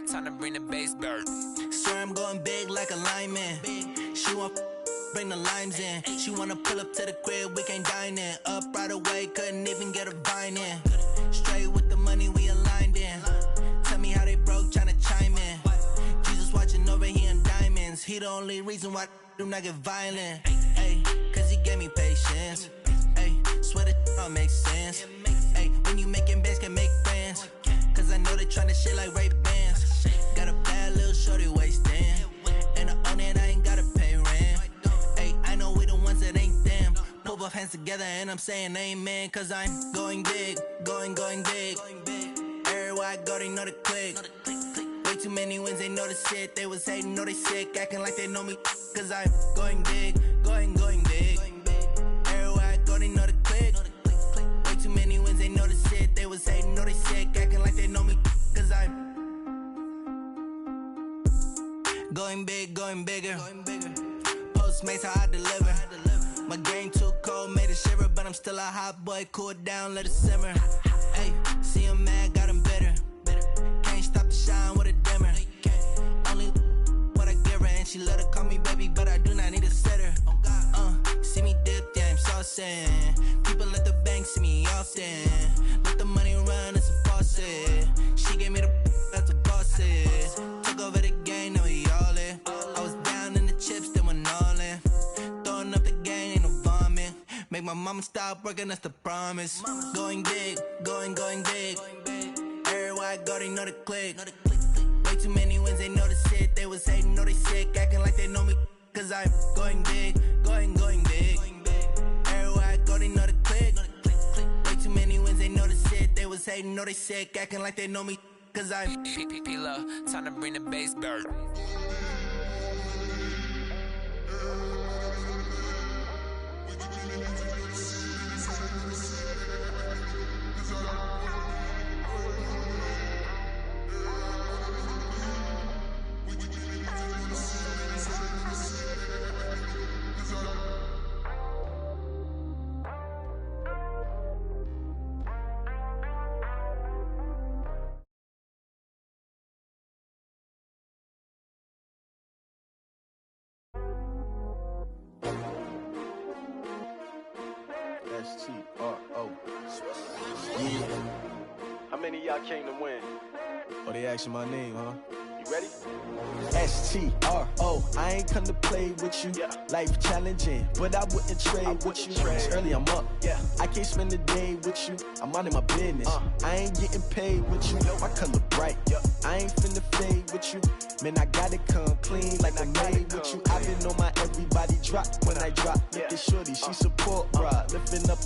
time to bring the bass bird. Swear I'm going big like a lineman. She want bring the limes in. She wanna pull up to the crib, we can't dine in. Up right away, couldn't even get a vine in. Straight with the money we aligned in. Tell me how they broke, tryna chime in. Jesus watching over here in diamonds. He the only reason why I do not get violent. Ay, cause he gave me patience. Ay, swear that all makes sense. Ay, when you making bands can make friends. Cause I know they tryna shit like Ray Bans. Got a bad little shorty wasting. And I own it, I ain't gotta pay rent. Ay, I know we the ones that ain't them. Pull both hands together and I'm saying amen. Cause I'm going big, going big. Everywhere I go, they know the click. Way too many wins, they know the shit. They was hating, know they sick, acting like they know me. Cause I'm going big, going big. Everywhere I go, they know the click. Way too many wins, they know the shit. They was hating, know they sick, acting like they know me. Cause I'm going big, going bigger. Postmates how I deliver. My game too cold, made it shiver. But I'm still a hot boy, cool it down, let it simmer. Hey, see him mad, got him bitter. Can't stop the shine with a dimmer. Only what I give her, and she love to call me baby, but I do not need a sitter. See me dip, yeah, I'm saucing. People at the bank see me often. Let the money run, it's a faucet. She gave me the that's a boss is. Took over the game, now we all in. I was down in the chips, then went all in. Throwing up the game, ain't no vomit. Make my mama stop working, that's the promise. Going big, going big. Everywhere I go, they know the click. Way too many wins, they know the shit. They was hating, know they sick, acting like they know me. Cause I'm going big, going big. Everywhere I go, they know the click. Way too many wins, they know the shit. They was hating, know they sick, acting like they know me. Cause I'm P-P-P-Love, time to bring the bass bird. S-T-R-O. Yeah. How many of y'all came to win? Oh, they asking my name, huh? You ready? S-T-R-O. I ain't come to play with you. Yeah. Life challenging, but I wouldn't trade with you. It's early, I'm up. Yeah. I can't spend the day with you. I'm minding my business. I ain't getting paid with you. My color bright. Yeah. I ain't finna fade with you. Man, I gotta come clean like I'm made with you. I've been on my everybody drop when I drop. Look at shorty, she support ride. Lifting up,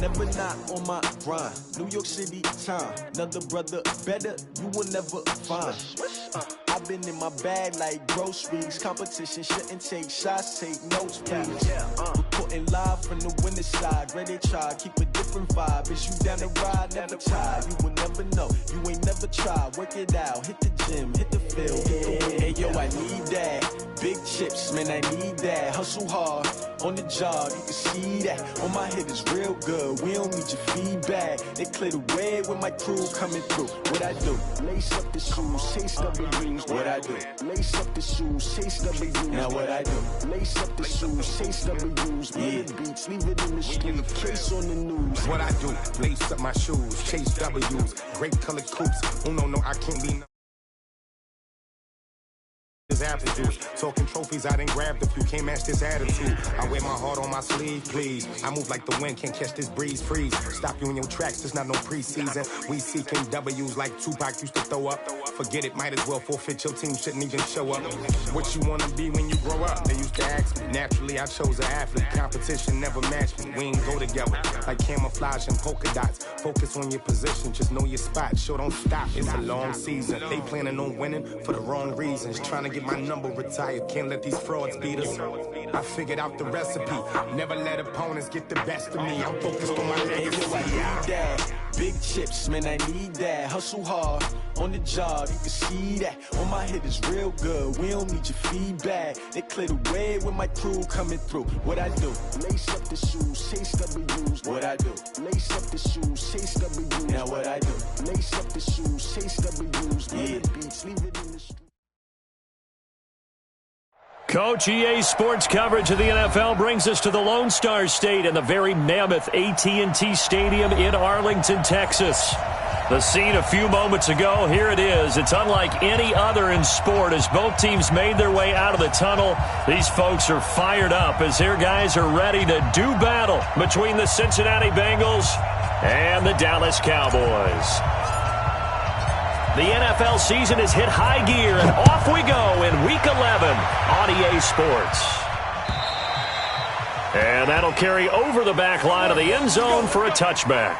never not on my grind. New York City time, another brother better, you will never find. I've been in my bag like groceries. Competition shouldn't take shots, take notes, please. Reporting live from the winning side. Ready to try, keep a different vibe. Is you down the ride, never tired. You will never know, you ain't never tried. Work it out, hit the gym, hit the field, hit the wind. Hey yo, I need that. Big chips, man, I need that. Hustle hard, on the job, you can see that. On my head is real good, we don't need your feedback. They clear the way with my crew coming through. What I do? Lace up the shoes, chase W's. What I do? Lace up the shoes, chase W's. Now what I do? Lace up the shoes, chase W's. Yeah. Beats, leave it in the street, case on the news. What I do? Lace up my shoes, chase W's. Great colored coops. Oh no, I can't be. Apple juice. Talking trophies, I didn't grab the few. Can't match this attitude. I wear my heart on my sleeve, please. I move like the wind, can't catch this breeze, freeze. Stop you in your tracks, there's not no preseason. We seeking W's like Tupac used to throw up. Forget it, might as well forfeit. Your team shouldn't even show up. What you wanna be when you grow up? They used to ask me. Naturally, I chose an athlete. Competition never matched me. We ain't go together like camouflage and polka dots. Focus on your position, just know your spot. Show don't stop, it's a long season. They planning on winning for the wrong reasons. Trying to get my number retired, can't let these frauds beat us. I figured out the recipe. Never let opponents get the best of me. I'm focused on my legacy. I need that. Big chips, man, I need that. Hustle hard, on the job, you can see that. On my head is real good, we don't need your feedback. They clear the way with my crew coming through. What I do? Lace up the shoes, chase W's. What I do? Lace up the shoes, chase W's. Now what I do? Lace up the shoes, chase W's. Yeah. Beats, leave it Coach, EA Sports coverage of the NFL brings us to the Lone Star State and the very mammoth AT&T Stadium in Arlington, Texas. The scene a few moments ago, here it is. It's unlike any other in sport as both teams made their way out of the tunnel. These folks are fired up as their guys are ready to do battle between the Cincinnati Bengals and the Dallas Cowboys. The NFL season has hit high gear, and off we go in Week 11 on EA Sports. And that'll carry over the back line of the end zone for a touchback.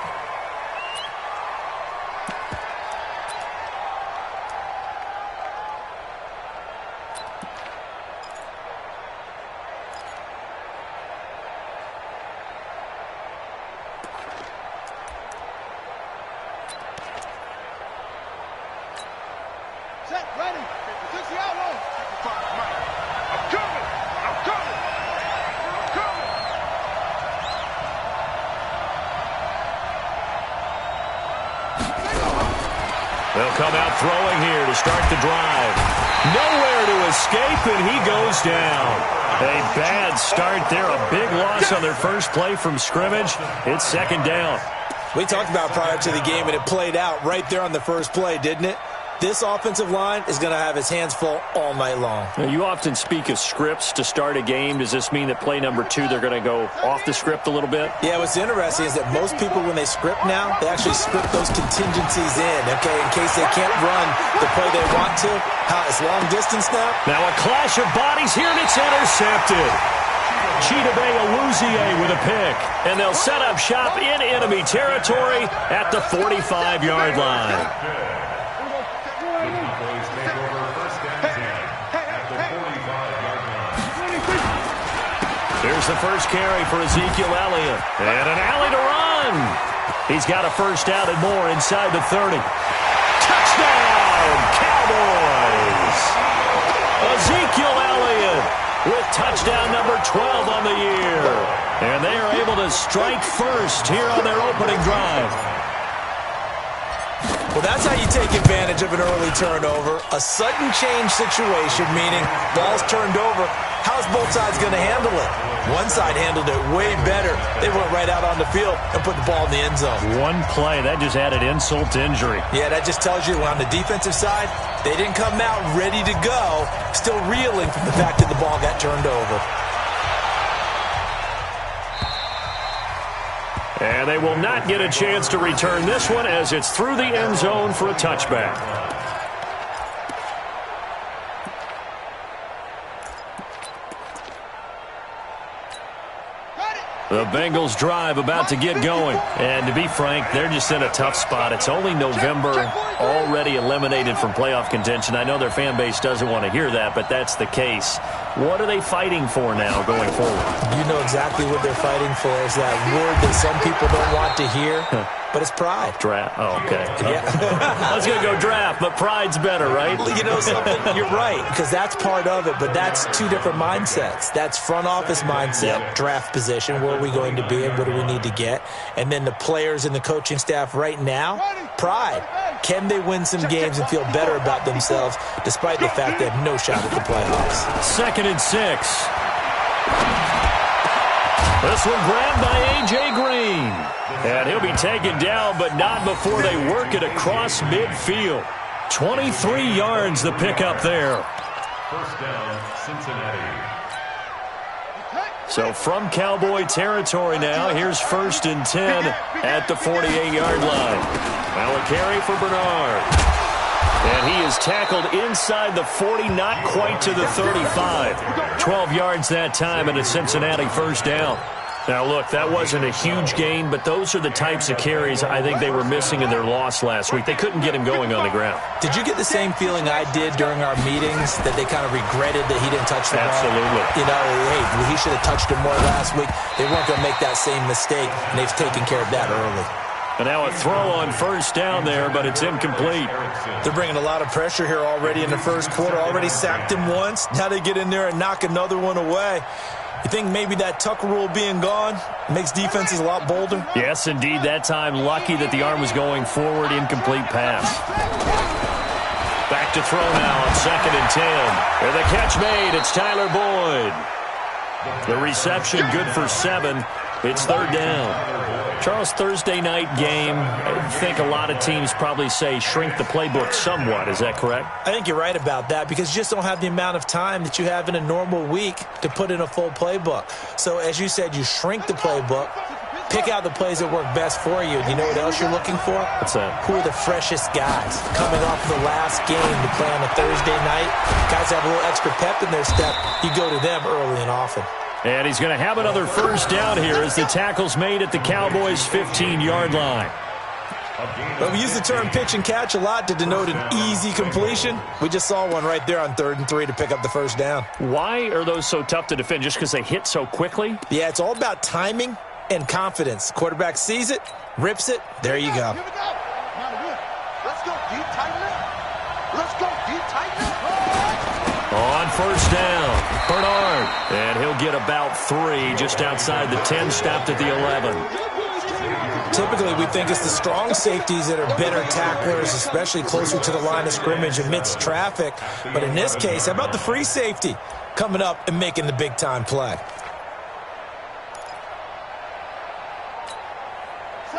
They'll come out throwing here to start the drive. Nowhere to escape, and he goes down. A bad start there, a big loss on their first play from scrimmage. It's second down. We talked about prior to the game, and it played out right there on the first play, didn't it? This offensive line is going to have his hands full all night long. Now, you often speak of scripts to start a game. Does this mean that play number 2, they're going to go off the script a little bit? Yeah, what's interesting is that most people, when they script now, they actually script those contingencies in, okay, in case they can't run the play they want to. How it's long distance now. Now a clash of bodies here, and it's intercepted. Chidobe Awuzie with a pick, and they'll set up shop in enemy territory at the 45-yard line. Here's the first carry for Ezekiel Elliott. And an alley to run. He's got a first down and more inside the 30. Touchdown, Cowboys! Ezekiel Elliott with touchdown number 12 on the year. And they are able to strike first here on their opening drive. Well, that's how you take advantage of an early turnover. A sudden change situation, meaning ball's turned over. How's both sides going to handle it? One side handled it way better. They went right out on the field and put the ball in the end zone. One play, that just added insult to injury. Yeah, that just tells you on the defensive side, they didn't come out ready to go, still reeling from the fact that the ball got turned over. And they will not get a chance to return this one as it's through the end zone for a touchback. The Bengals drive about to get going. And to be frank, they're just in a tough spot. It's only November, already eliminated from playoff contention. I know their fan base doesn't want to hear that, but that's the case. What are they fighting for now going forward? You know exactly what they're fighting for. Is that word that some people don't want to hear, but it's pride. Draft. Oh, okay. Yeah. I was going to go draft, but pride's better, right? You know something? You're right, because that's part of it, but that's two different mindsets. That's front office mindset, draft position, where are we going to be and what do we need to get? And then the players and the coaching staff right now, pride. Can they win some games and feel better about themselves despite the fact they have no shot at the playoffs? 2nd and 6. This one grabbed by A.J. Green. And he'll be taken down, but not before they work it across midfield. 23 yards the pickup there. First down, Cincinnati. So from Cowboy territory now, here's 1st and 10 at the 48-yard line. Now a carry for Bernard. And he is tackled inside the 40, not quite to the 35. 12 yards that time and a Cincinnati first down. Now, look, that wasn't a huge gain, but those are the types of carries I think they were missing in their loss last week. They couldn't get him going on the ground. Did you get the same feeling I did during our meetings, that they kind of regretted that he didn't touch the ball? Absolutely. You know, hey, he should have touched him more last week. They weren't going to make that same mistake, and they've taken care of that early. And now a throw on first down there, but it's incomplete. They're bringing a lot of pressure here already in the first quarter. Already sacked him once. Now they get in there and knock another one away. You think maybe that Tucker rule being gone makes defenses a lot bolder? Yes, indeed. That time, lucky that the arm was going forward. Incomplete pass. Back to throw now on 2nd and 10. And the catch made. It's Tyler Boyd. The reception good for 7. It's 3rd down. Charles, Thursday night game, I think a lot of teams probably say shrink the playbook somewhat. Is that correct? I think you're right about that because you just don't have the amount of time that you have in a normal week to put in a full playbook. So as you said, you shrink the playbook, pick out the plays that work best for you. You know what else you're looking for? What's that? Who are the freshest guys coming off the last game to play on a Thursday night? Guys have a little extra pep in their step. You go to them early and often. And he's going to have another 1st down here as the tackle's made at the Cowboys' 15-yard line. But we use the term pitch and catch a lot to denote an easy completion. We just saw one right there on 3rd and 3 to pick up the 1st down. Why are those so tough to defend? Just because they hit so quickly? Yeah, it's all about timing and confidence. Quarterback sees it, rips it, there you go. Here we go. Let's go deep, tighten it. Let's go deep, tighten it. On 1st down, Bernard. And he'll get about 3 just outside the 10, stopped at the 11. Typically, we think it's the strong safeties that are better tacklers, especially closer to the line of scrimmage amidst traffic. But in this case, how about the free safety coming up and making the big-time play?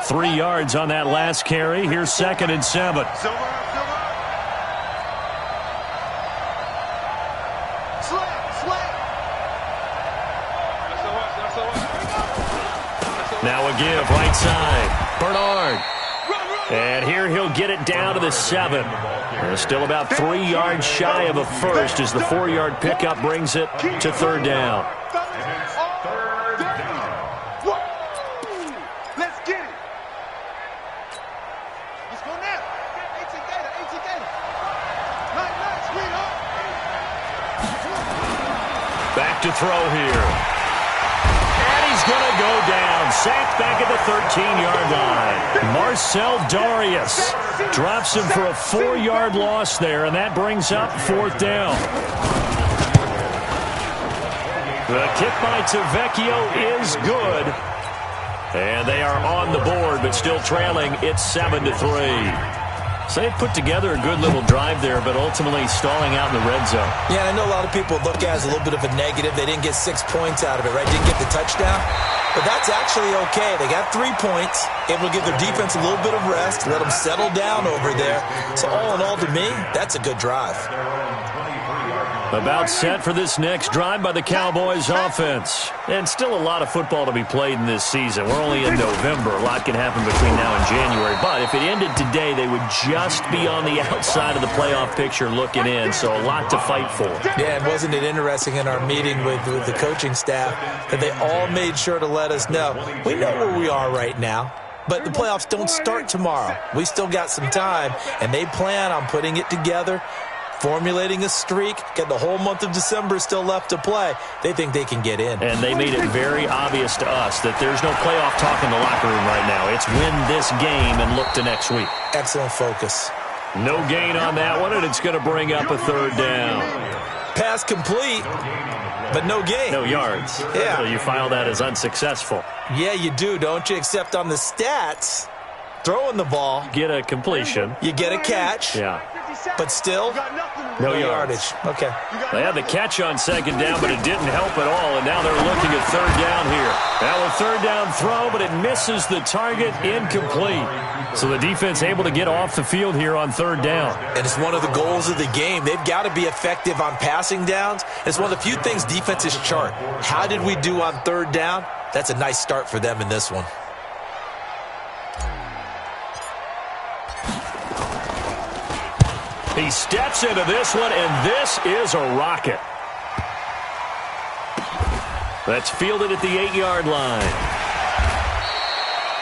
3 yards on that last carry. Here's 2nd and 7. Now a give, right side. Bernard. And here he'll get it down to the 7. Still about 3 yards shy of a first as the 4-yard pickup brings it to 3rd down. Let's get it. Let's go now. 18 Gator, 18 Gator. Nice, sweetheart. Back to throw here. He's going to go down. Sacked back at the 13-yard line. Marcel Darius drops him for a 4-yard loss there, and that brings up 4th down. The kick by Tavecchio is good. And they are on the board, but still trailing. It's 7-3. So they put together a good little drive there, but ultimately stalling out in the red zone. Yeah, I know a lot of people look at it as a little bit of a negative. They didn't get 6 points out of it, right? Didn't get the touchdown. But that's actually okay. They got 3 points, able to give their defense a little bit of rest, let them settle down over there. So all in all, to me, that's a good drive. About set for this next drive by the Cowboys offense. And still a lot of football to be played in this season. We're only in November. A lot can happen between now and January. But if it ended today, they would just be on the outside of the playoff picture looking in. So a lot to fight for. Yeah, and wasn't it interesting in our meeting with the coaching staff that they all made sure to let us know, we know where we are right now. But the playoffs don't start tomorrow. We still got some time, and they plan on putting it together, formulating a streak, get the whole month of December still left to play. They think they can get in. And they made it very obvious to us that there's no playoff talk in the locker room right now. It's win this game and look to next week. Excellent focus. No gain on that one, and it's going to bring up a 3rd down. Pass complete, but no gain. No yards. Yeah. So you file that as unsuccessful. Yeah, you do, don't you? Except on the stats, throwing the ball. Get a completion. You get a catch. Yeah. But still, no yardage. Okay. They had the catch on 2nd down, but it didn't help at all, and now they're looking at 3rd down here. Now a 3rd down throw, but it misses the target, incomplete. So the defense able to get off the field here on 3rd down. And it's one of the goals of the game. They've got to be effective on passing downs. It's one of the few things defenses chart. How did we do on 3rd down? That's a nice start for them in this one. He steps into this one, and this is a rocket. That's fielded at the 8-yard line.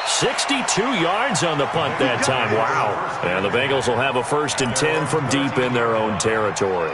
62 yards on the punt that time. Wow. And the Bengals will have a 1st and 10 from deep in their own territory.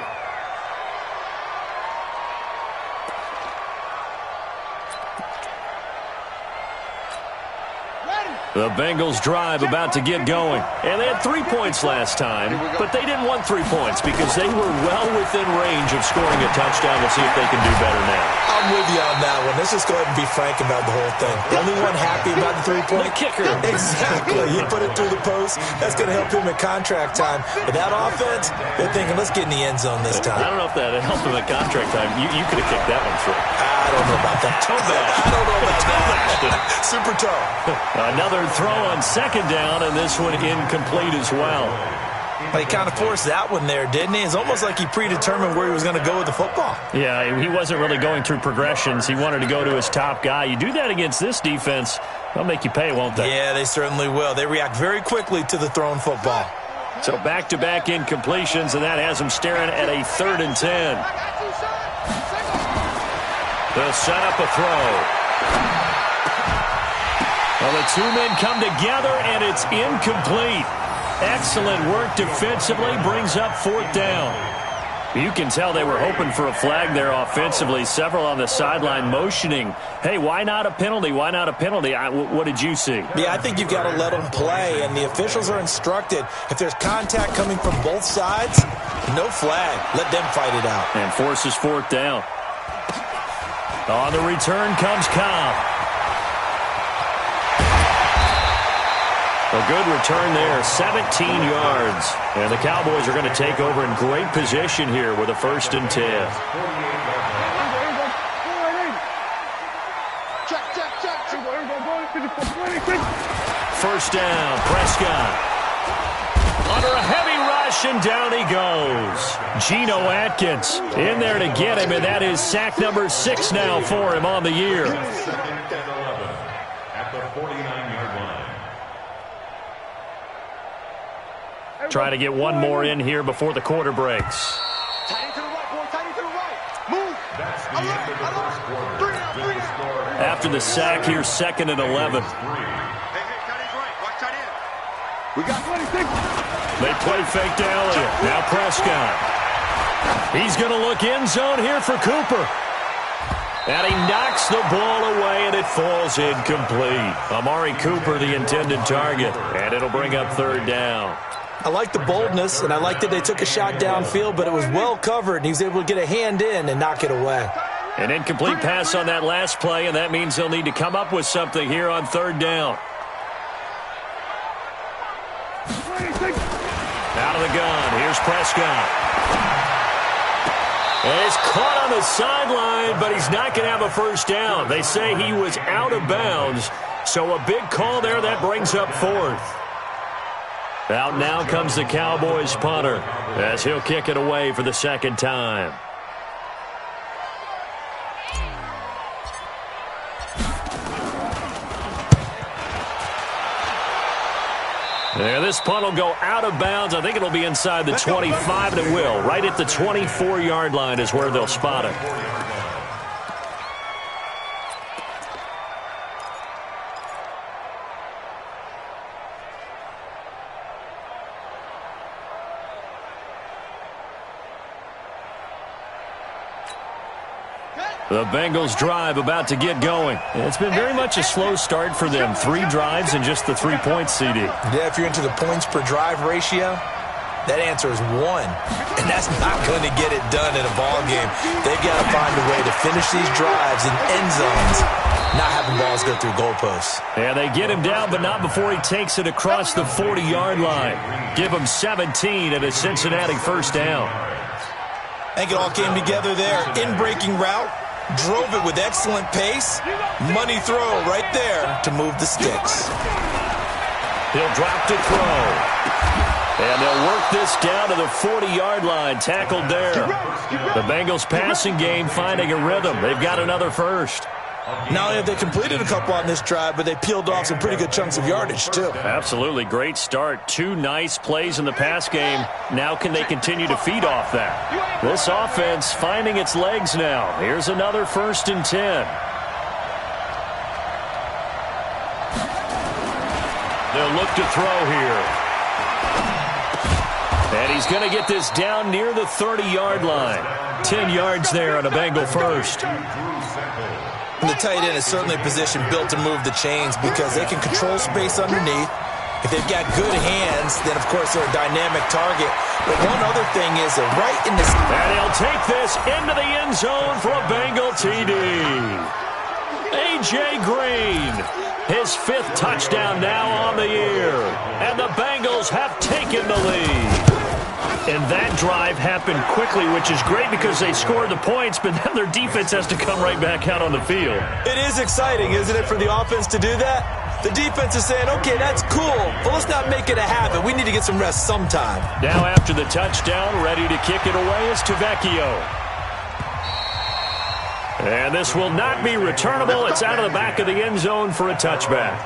Ready. The Bengals drive about to get going. And they had 3 points last time, but they didn't want 3 points because they were well within range of scoring a touchdown. We'll see if they can do better now. I'm with you on that one. Let's just go ahead and be frank about the whole thing. The only one happy about the 3-point? The kicker. Exactly. He put it through the post. That's going to help him at contract time. But that offense, they're thinking, let's get in the end zone this time. I don't know if that helped him at contract time. You could have kicked that one through. I don't know about that. Toe bash. I don't know about that. Super toe. Another throw on second down, and this one incomplete as well. But he kind of forced that one there, didn't he? It's almost like he predetermined where he was going to go with the football. Yeah, he wasn't really going through progressions. He wanted to go to his top guy. You do that against this defense, they'll make you pay, won't they? Yeah, they certainly will. They react very quickly to the thrown football. So back-to-back incompletions, and that has him staring at a 3rd and 10. They'll set up a throw. Well, the two men come together, and it's incomplete. Excellent work defensively, brings up 4th down. You can tell they were hoping for a flag there offensively. Several on the sideline motioning, hey, why not a penalty? Why not a penalty? What did you see? Yeah, I think you've got to let them play, and the officials are instructed. If there's contact coming from both sides, no flag. Let them fight it out. And forces 4th down. On the return comes Cobb. A good return there, 17 yards. And the Cowboys are going to take over in great position here with a 1st and 10. First down, Prescott. Under a heavy rush, and down he goes. Geno Atkins in there to get him, and that is sack number 6 now for him on the year. At the 49-yard line. Try to get one more in here before the quarter breaks. Tight to the right, boy. Tight to the right. Move. That's the end of the first quarter. After the sack here, 2nd and 11. Hey, tight end right. Watch tight end. We got 26. They play fake to Elliott. Now Prescott. He's going to look end zone here for Cooper. And he knocks the ball away, and it falls incomplete. Amari Cooper, the intended target. And it'll bring up 3rd down. I like the boldness, and I like that they took a shot downfield, but it was well covered, and he was able to get a hand in and knock it away. An incomplete pass on that last play, and that means they'll need to come up with something here on 3rd down. Out of the gun, here's Prescott. And he's caught on the sideline, but he's not going to have a 1st down. They say he was out of bounds, so a big call there that brings up 4th. Out now comes the Cowboys punter as he'll kick it away for the 2nd time. There, this punt will go out of bounds. I think it'll be inside the 25, and it will. Right at the 24-yard line is where they'll spot it. The Bengals drive about to get going. It's been very much a slow start for them. 3 drives and just the 3 points, CD. Yeah, if you're into the points per drive ratio, that answer is 1. And that's not going to get it done in a ball game. They've got to find a way to finish these drives in end zones, not having balls go through goalposts. And they get him down, but not before he takes it across the 40-yard line. Give him 17 at a Cincinnati 1st down. I think it all came together there. In-breaking route. Drove it with excellent pace. Money throw right there to move the sticks. He'll drop to throw. And they'll work this down to the 40-yard line. Tackled there. The Bengals passing game finding a rhythm. They've got another 1st. Not only have they completed a couple on this drive, but they peeled off some pretty good chunks of yardage, too. Absolutely. Great start. 2 nice plays in the pass game. Now can they continue to feed off that? This offense finding its legs now. Here's another 1st and 10. They'll look to throw here. And he's going to get this down near the 30-yard line. 10 yards there on a Bengal 1st. And the tight end is certainly a position built to move the chains because they can control space underneath. If they've got good hands, then, of course, they're a dynamic target. But one other thing is that right in the... And he'll take this into the end zone for a Bengal TD. A.J. Green, his 5th touchdown now on the year. And the Bengals have taken the lead. And that drive happened quickly, which is great because they scored the points, but then their defense has to come right back out on the field. It is exciting, isn't it, for the offense to do that? The defense is saying, okay, that's cool, but let's not make it a habit. We need to get some rest sometime. Now after the touchdown, ready to kick it away is Tavecchio. And this will not be returnable. It's out of the back of the end zone for a touchback.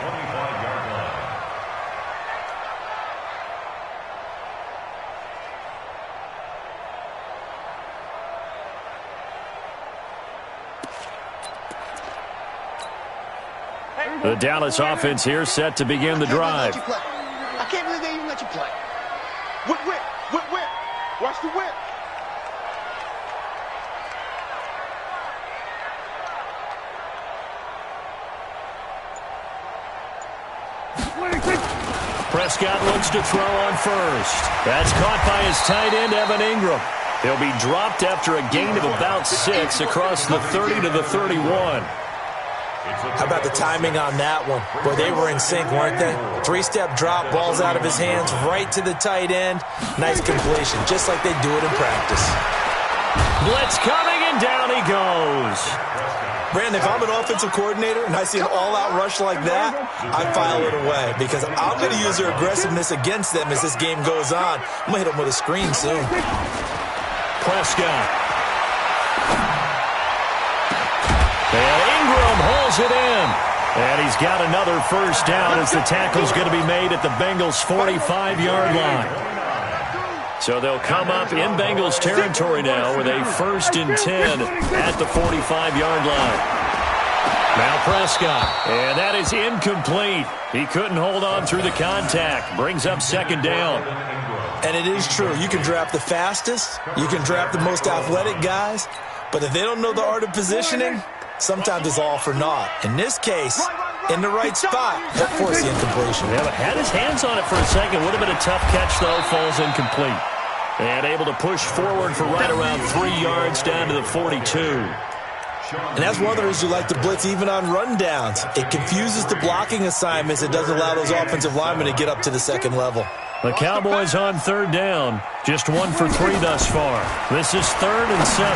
The Dallas offense here set to begin the drive. I can't believe they even let you play. Whip. Watch the whip. Prescott looks to throw on first. That's caught by his tight end, Evan Ingram. He'll be dropped after a gain of about 6 across the 30 to the 31. How about the timing on that one? Boy, they were in sync, weren't they? 3-step drop, ball's out of his hands, right to the tight end. Nice completion, just like they do it in practice. Blitz coming, and down he goes. Brandon, if I'm an offensive coordinator and I see an all-out rush like that, I file it away because I'm going to use their aggressiveness against them as this game goes on. I'm going to hit them with a screen soon. Prescott. And Ingram holds it in. And he's got another first down as the tackle's going to be made at the Bengals' 45-yard line. So they'll come up in Bengals territory now with a 1st and 10 at the 45-yard line. Now Prescott, and that is incomplete. He couldn't hold on through the contact. Brings up 2nd down. And it is true. You can draft the fastest. You can draft the most athletic guys. But if they don't know the art of positioning, sometimes it's all for naught. In this case, in the right spot, that forced the incompletion. Yeah, but had his hands on it for a second. Would have been a tough catch, though. Falls incomplete. And able to push forward for right around 3 yards down to the 42. And that's one of the reasons you like to blitz even on rundowns. It confuses the blocking assignments. It doesn't allow those offensive linemen to get up to the 2nd level. The Cowboys on 3rd down. Just 1 for 3 thus far. This is 3rd and 7.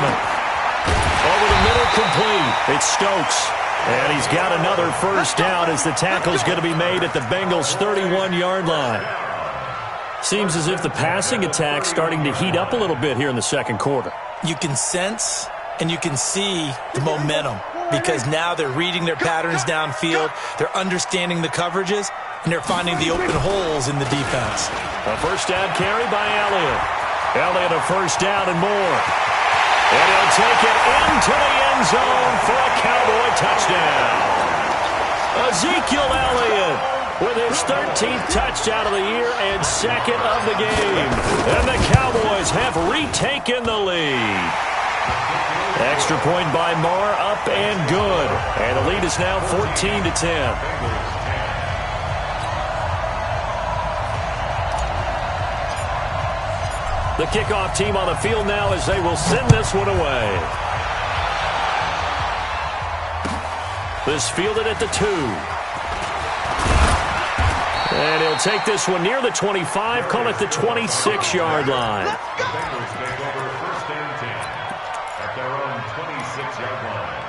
Over the middle, complete. It's Stokes. And he's got another first down as the tackle's going to be made at the Bengals' 31-yard line. Seems as if the passing attack's starting to heat up a little bit here in the 2nd quarter. You can sense and you can see the momentum because now they're reading their patterns downfield, they're understanding the coverages, and they're finding the open holes in the defense. A first down carry by Elliott. Elliott a first down and more. And he'll take it into the end zone for a Cowboy touchdown. Ezekiel Elliott with his 13th touchdown of the year and 2nd of the game. And the Cowboys have retaken the lead. Extra point by Marr, up and good. And the lead is now 14-10. The kickoff team on the field now as they will send this one away. This fielded at the 2. And he'll take this one near the 25, call it the 26-yard line. Bengals take over 1st and 10 at their own 26-yard line.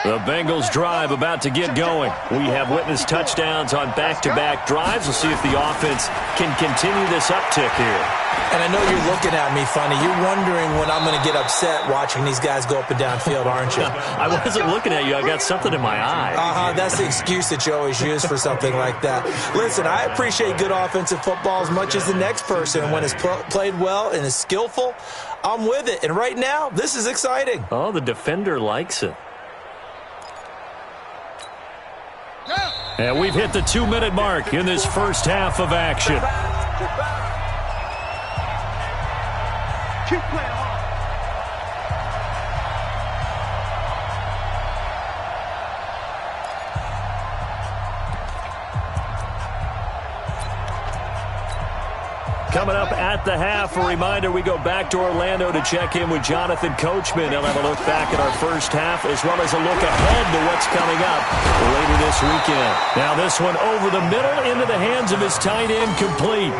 The Bengals drive about to get going. We have witnessed touchdowns on back-to-back drives. We'll see if the offense can continue this uptick here. And I know you're looking at me funny. You're wondering when I'm going to get upset watching these guys go up and down field, aren't you? I wasn't looking at you. I got something in my eye. That's the excuse that you always use for something like that. Listen, I appreciate good offensive football as much as the next person. When it's played well and is skillful, I'm with it. And right now, this is exciting. Oh, the defender likes it. And we've hit the 2-minute mark in this first half of action. Keep playing hard. 2 Coming up at the half, a reminder, we go back to Orlando to check in with Jonathan Coachman. He'll have a look back at our first half as well as a look ahead to what's coming up later this weekend. Now this one over the middle into the hands of his tight end, complete.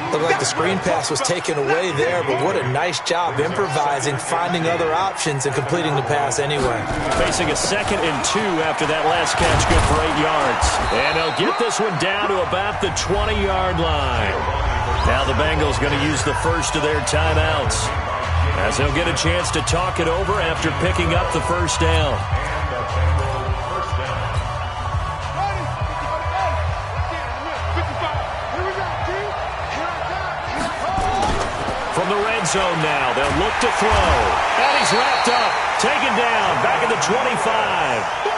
Looked like the screen pass was taken away there, but what a nice job improvising, finding other options, and completing the pass anyway. Facing a 2nd and 2 after that last catch, good for 8 yards. And they'll get this one down to about the 20-yard line. Now the Bengals going to use the first of their timeouts, as they'll get a chance to talk it over after picking up the first down. From the red zone now, they'll look to throw. And he's wrapped up, taken down, back at the 25.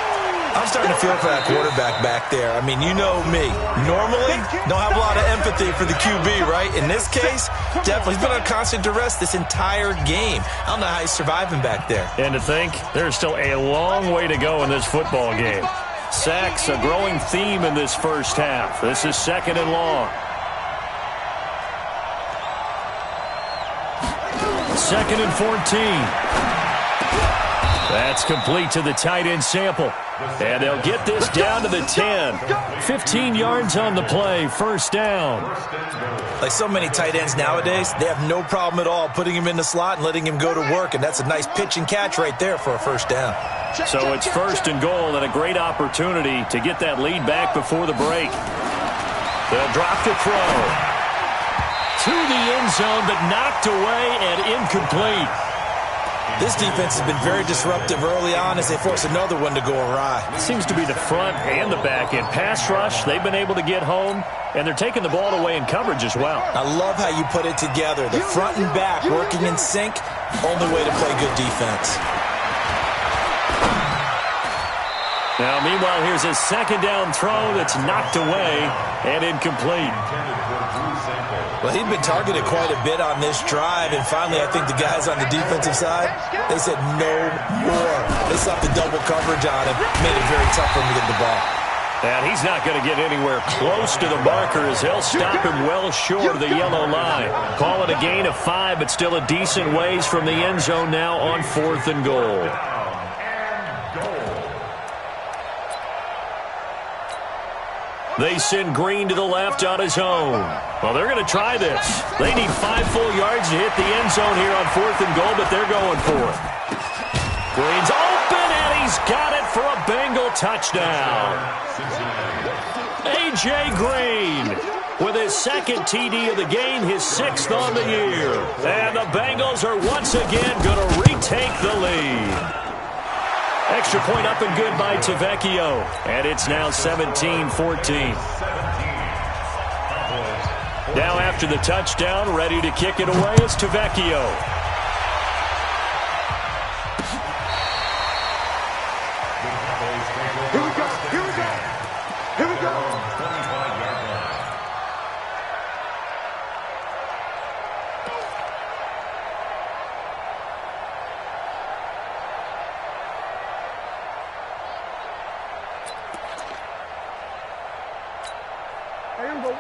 I'm starting to feel for that quarterback back there. I mean, you know me. Normally, don't have a lot of empathy for the QB, right? In this case, definitely. He's been on constant duress this entire game. I don't know how he's surviving back there. And to think, there's still a long way to go in this football game. Sacks, a growing theme in this first half. This is 2nd and long. 2nd and 14. That's complete to the tight end Sample. And they'll get this down to the 10. 15 yards on the play, first down. Like so many tight ends nowadays, they have no problem at all putting him in the slot and letting him go to work, and that's a nice pitch and catch right there for a first down. So it's 1st and goal and a great opportunity to get that lead back before the break. They'll drop to throw. To the end zone, but knocked away and incomplete. This defense has been very disruptive early on as they force another one to go awry. It seems to be the front and the back end. Pass rush, they've been able to get home, and they're taking the ball away in coverage as well. I love how you put it together. The front and back working in sync, only way to play good defense. Now, meanwhile, here's a 2nd down throw that's knocked away and incomplete. Well, he'd been targeted quite a bit on this drive, and finally I think the guys on the defensive side, they said no more. They stopped the double coverage on him, made it very tough for him to get the ball. And he's not going to get anywhere close to the marker as they'll stop him well short of the yellow line. Call it a gain of 5, but still a decent ways from the end zone now on 4th and goal. They send Green to the left on his own. Well, they're going to try this. They need 5 full yards to hit the end zone here on 4th and goal, but they're going for it. Green's open, and he's got it for a Bengal touchdown. A.J. Green with his 2nd TD of the game, his 6th on the year. And the Bengals are once again going to retake the lead. Extra point up and good by Tavecchio. And it's now 17-14. Now after the touchdown, ready to kick it away is Tavecchio. Here we go. Here we go. Here we go.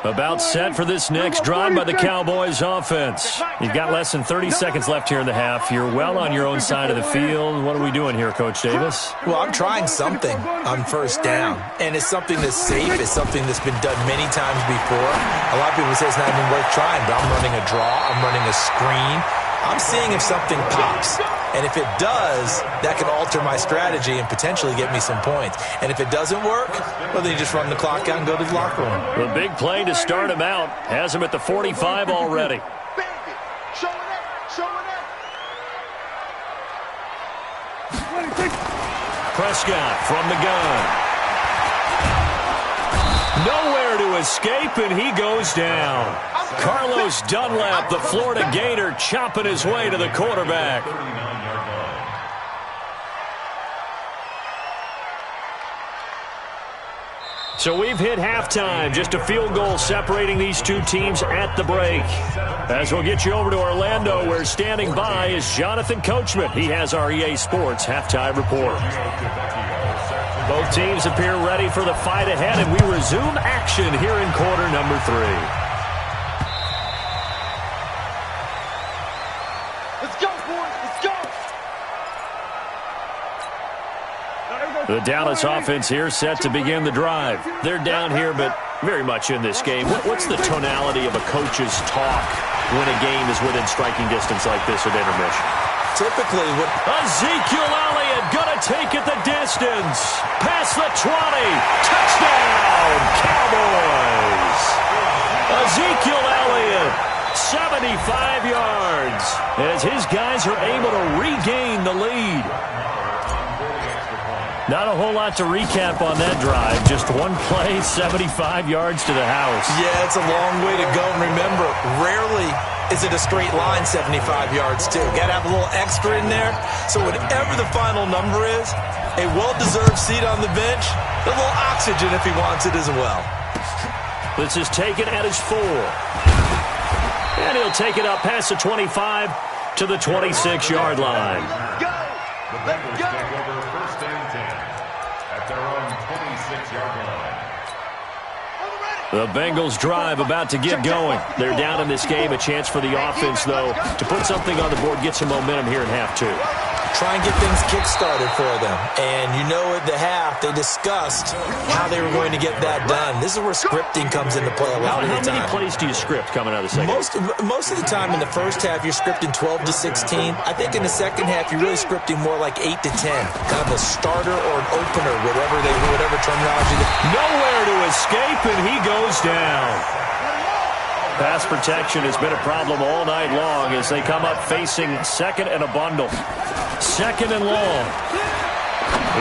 About set for this next drive by the Cowboys offense. You've got less than 30 seconds left here in the half. You're well on your own side of the field. What are we doing here, Coach Davis? Well, I'm trying something on first down, and it's something that's safe. It's something that's been done many times before. A lot of people say it's not even worth trying, but I'm running a draw. I'm running a screen. I'm seeing if something pops. And if it does, that can alter my strategy and potentially get me some points. And if it doesn't work, well, then you just run the clock out and go to the locker room. The big play to start him out has him at the 45 already. Show it up. Show it up. Prescott from the gun. Nowhere to escape, and he goes down. Carlos Dunlap, the Florida Gator, chopping his way to the quarterback. So we've hit halftime, just a field goal separating these two teams at the break. As we'll get you over to Orlando, where standing by is Jonathan Coachman. He has our EA Sports halftime report. Both teams appear ready for the fight ahead, and we resume action here in quarter number 3. The Dallas offense here set to begin the drive. They're down here, but very much in this game. What's the tonality of a coach's talk when a game is within striking distance like this at intermission? Typically, Ezekiel Elliott gonna take it the distance. Past the 20. Touchdown, Cowboys. Ezekiel Elliott, 75 yards, as his guys are able to regain the lead. Not a whole lot to recap on that drive. Just one play, 75 yards to the house. Yeah, it's a long way to go. And remember, rarely is it a straight line 75 yards, too. Got to have a little extra in there. So whatever the final number is, a well-deserved seat on the bench, a little oxygen if he wants it as well. This is taken at his 4. And he'll take it up past the 25 to the 26-yard line. The Bengals take over first and 10 at their own 26-yard line. The Bengals drive about to get going. They're down in this game. A chance for the offense, though, to put something on the board, get some momentum here in half 2. Try and get things kick-started for them. And you know at the half, they discussed how they were going to get that done. This is where scripting comes into play a lot of the time. How many plays do you script coming out of the second? Most of the time in the first half, you're scripting 12 to 16. I think in the second half, you're really scripting more like 8 to 10. Kind of a starter or an opener, whatever terminology. Nowhere to escape, and he goes down. Pass protection has been a problem all night long as they come up facing second and a bundle. Second and long.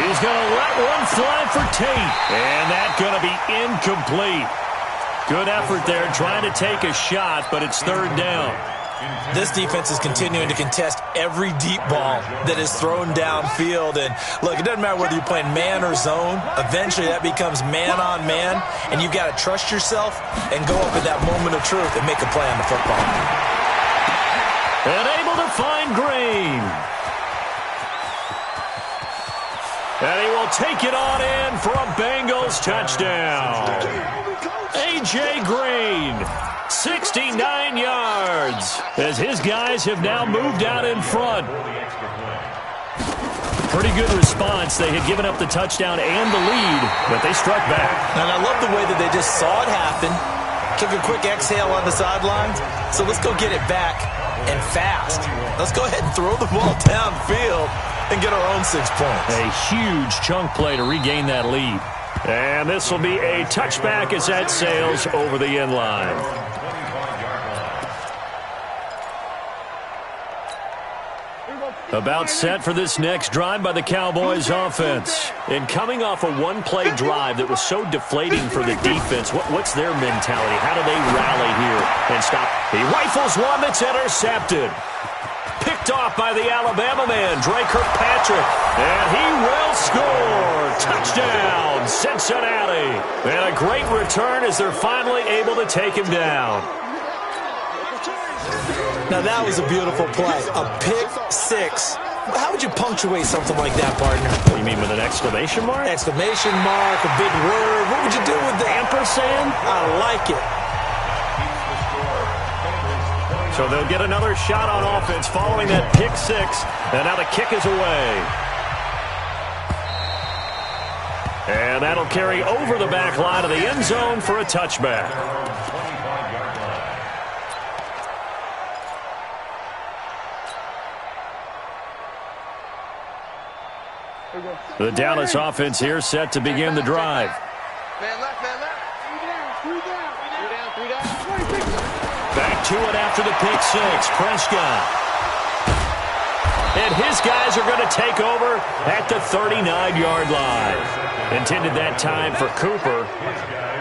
He's going to let one fly for Tate. And that's going to be incomplete. Good effort there trying to take a shot, but it's third down. This defense is continuing to contest every deep ball that is thrown downfield. And, look, it doesn't matter whether you're playing man or zone. Eventually that becomes man-on-man, and you've got to trust yourself and go up at that moment of truth and make a play on the football. And able to find Green. And he will take it on in for a Bengals touchdown. A.J. Green, 69 yards, as his guys have now moved out in front. Pretty good response. They had given up the touchdown and the lead, but they struck back. And I love the way that they just saw it happen, took a quick exhale on the sidelines. So let's go get it back and fast. Let's go ahead and throw the ball downfield and get our own 6 points. A huge chunk play to regain that lead. And this will be a touchback as that sails over the end line. About set for this next drive by the Cowboys offense. And coming off a one-play drive that was so deflating for the defense, what's their mentality? How do they rally here and stop? He rifles one that's intercepted. Picked off by the Alabama man, Dre Kirkpatrick. And he will score. Touchdown, Cincinnati. And a great return as they're finally able to take him down. Now that was a beautiful play. A pick 6. How would you punctuate something like that, partner? What do you mean, with an exclamation mark? Exclamation mark, a big word. What would you do with the ampersand? I like it. So they'll get another shot on offense following that pick 6. And now the kick is away. And that'll carry over the back line of the end zone for a touchback. The Dallas offense here set to begin the drive. Man left, man left. Three down. Back to it after the pick 6. Prescott. And his guys are going to take over at the 39-yard line. Intended that time for Cooper.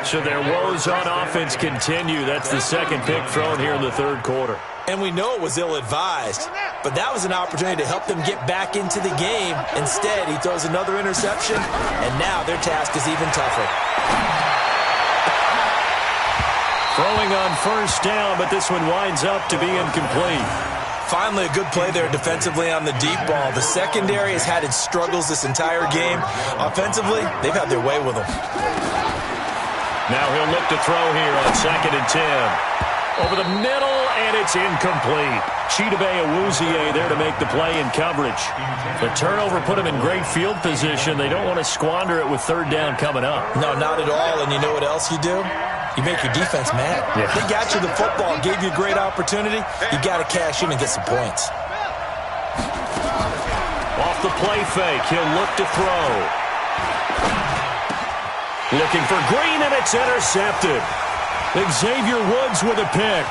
So their woes on offense continue. That's the second pick thrown here in the third quarter. And we know it was ill-advised, but that was an opportunity to help them get back into the game. Instead, he throws another interception, and now their task is even tougher. Throwing on first down, but this one winds up to be incomplete. Finally, a good play there defensively on the deep ball. The secondary has had its struggles this entire game. Offensively, they've had their way with them. Now he'll look to throw here on 2nd and 10. over the middle, and it's incomplete. Chidobe Awuzie there to make the play in coverage. The turnover put him in great field position. They don't want to squander it with third down coming up. No, not at all. And you know what else you do? You make your defense mad. Yeah. They got you the football, gave you a great opportunity. You got to cash in and get some points. Off the play fake, he'll look to throw. Looking for Green, and it's intercepted. Xavier Woods with a pick.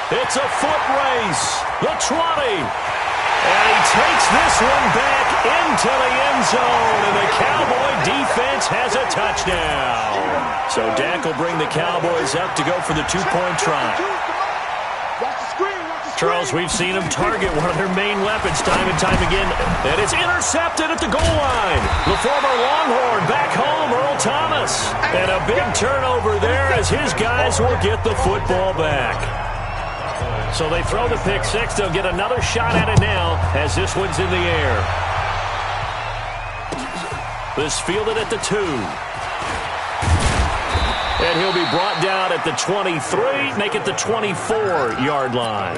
It's a foot race. The 20. And he takes this one back into the end zone, and the Cowboy defense has a touchdown. So Dak will bring the Cowboys up to go for the two-point try. Charles, we've seen him target one of their main weapons time and time again, and it's intercepted at the goal line. The former Longhorn back home, Earl Thomas. And a big turnover there as his guys will get the football back. So they throw the pick six. They'll get another shot at it now as this one's in the air. This fielded at the 2. And he'll be brought down at the 23, make it the 24-yard line.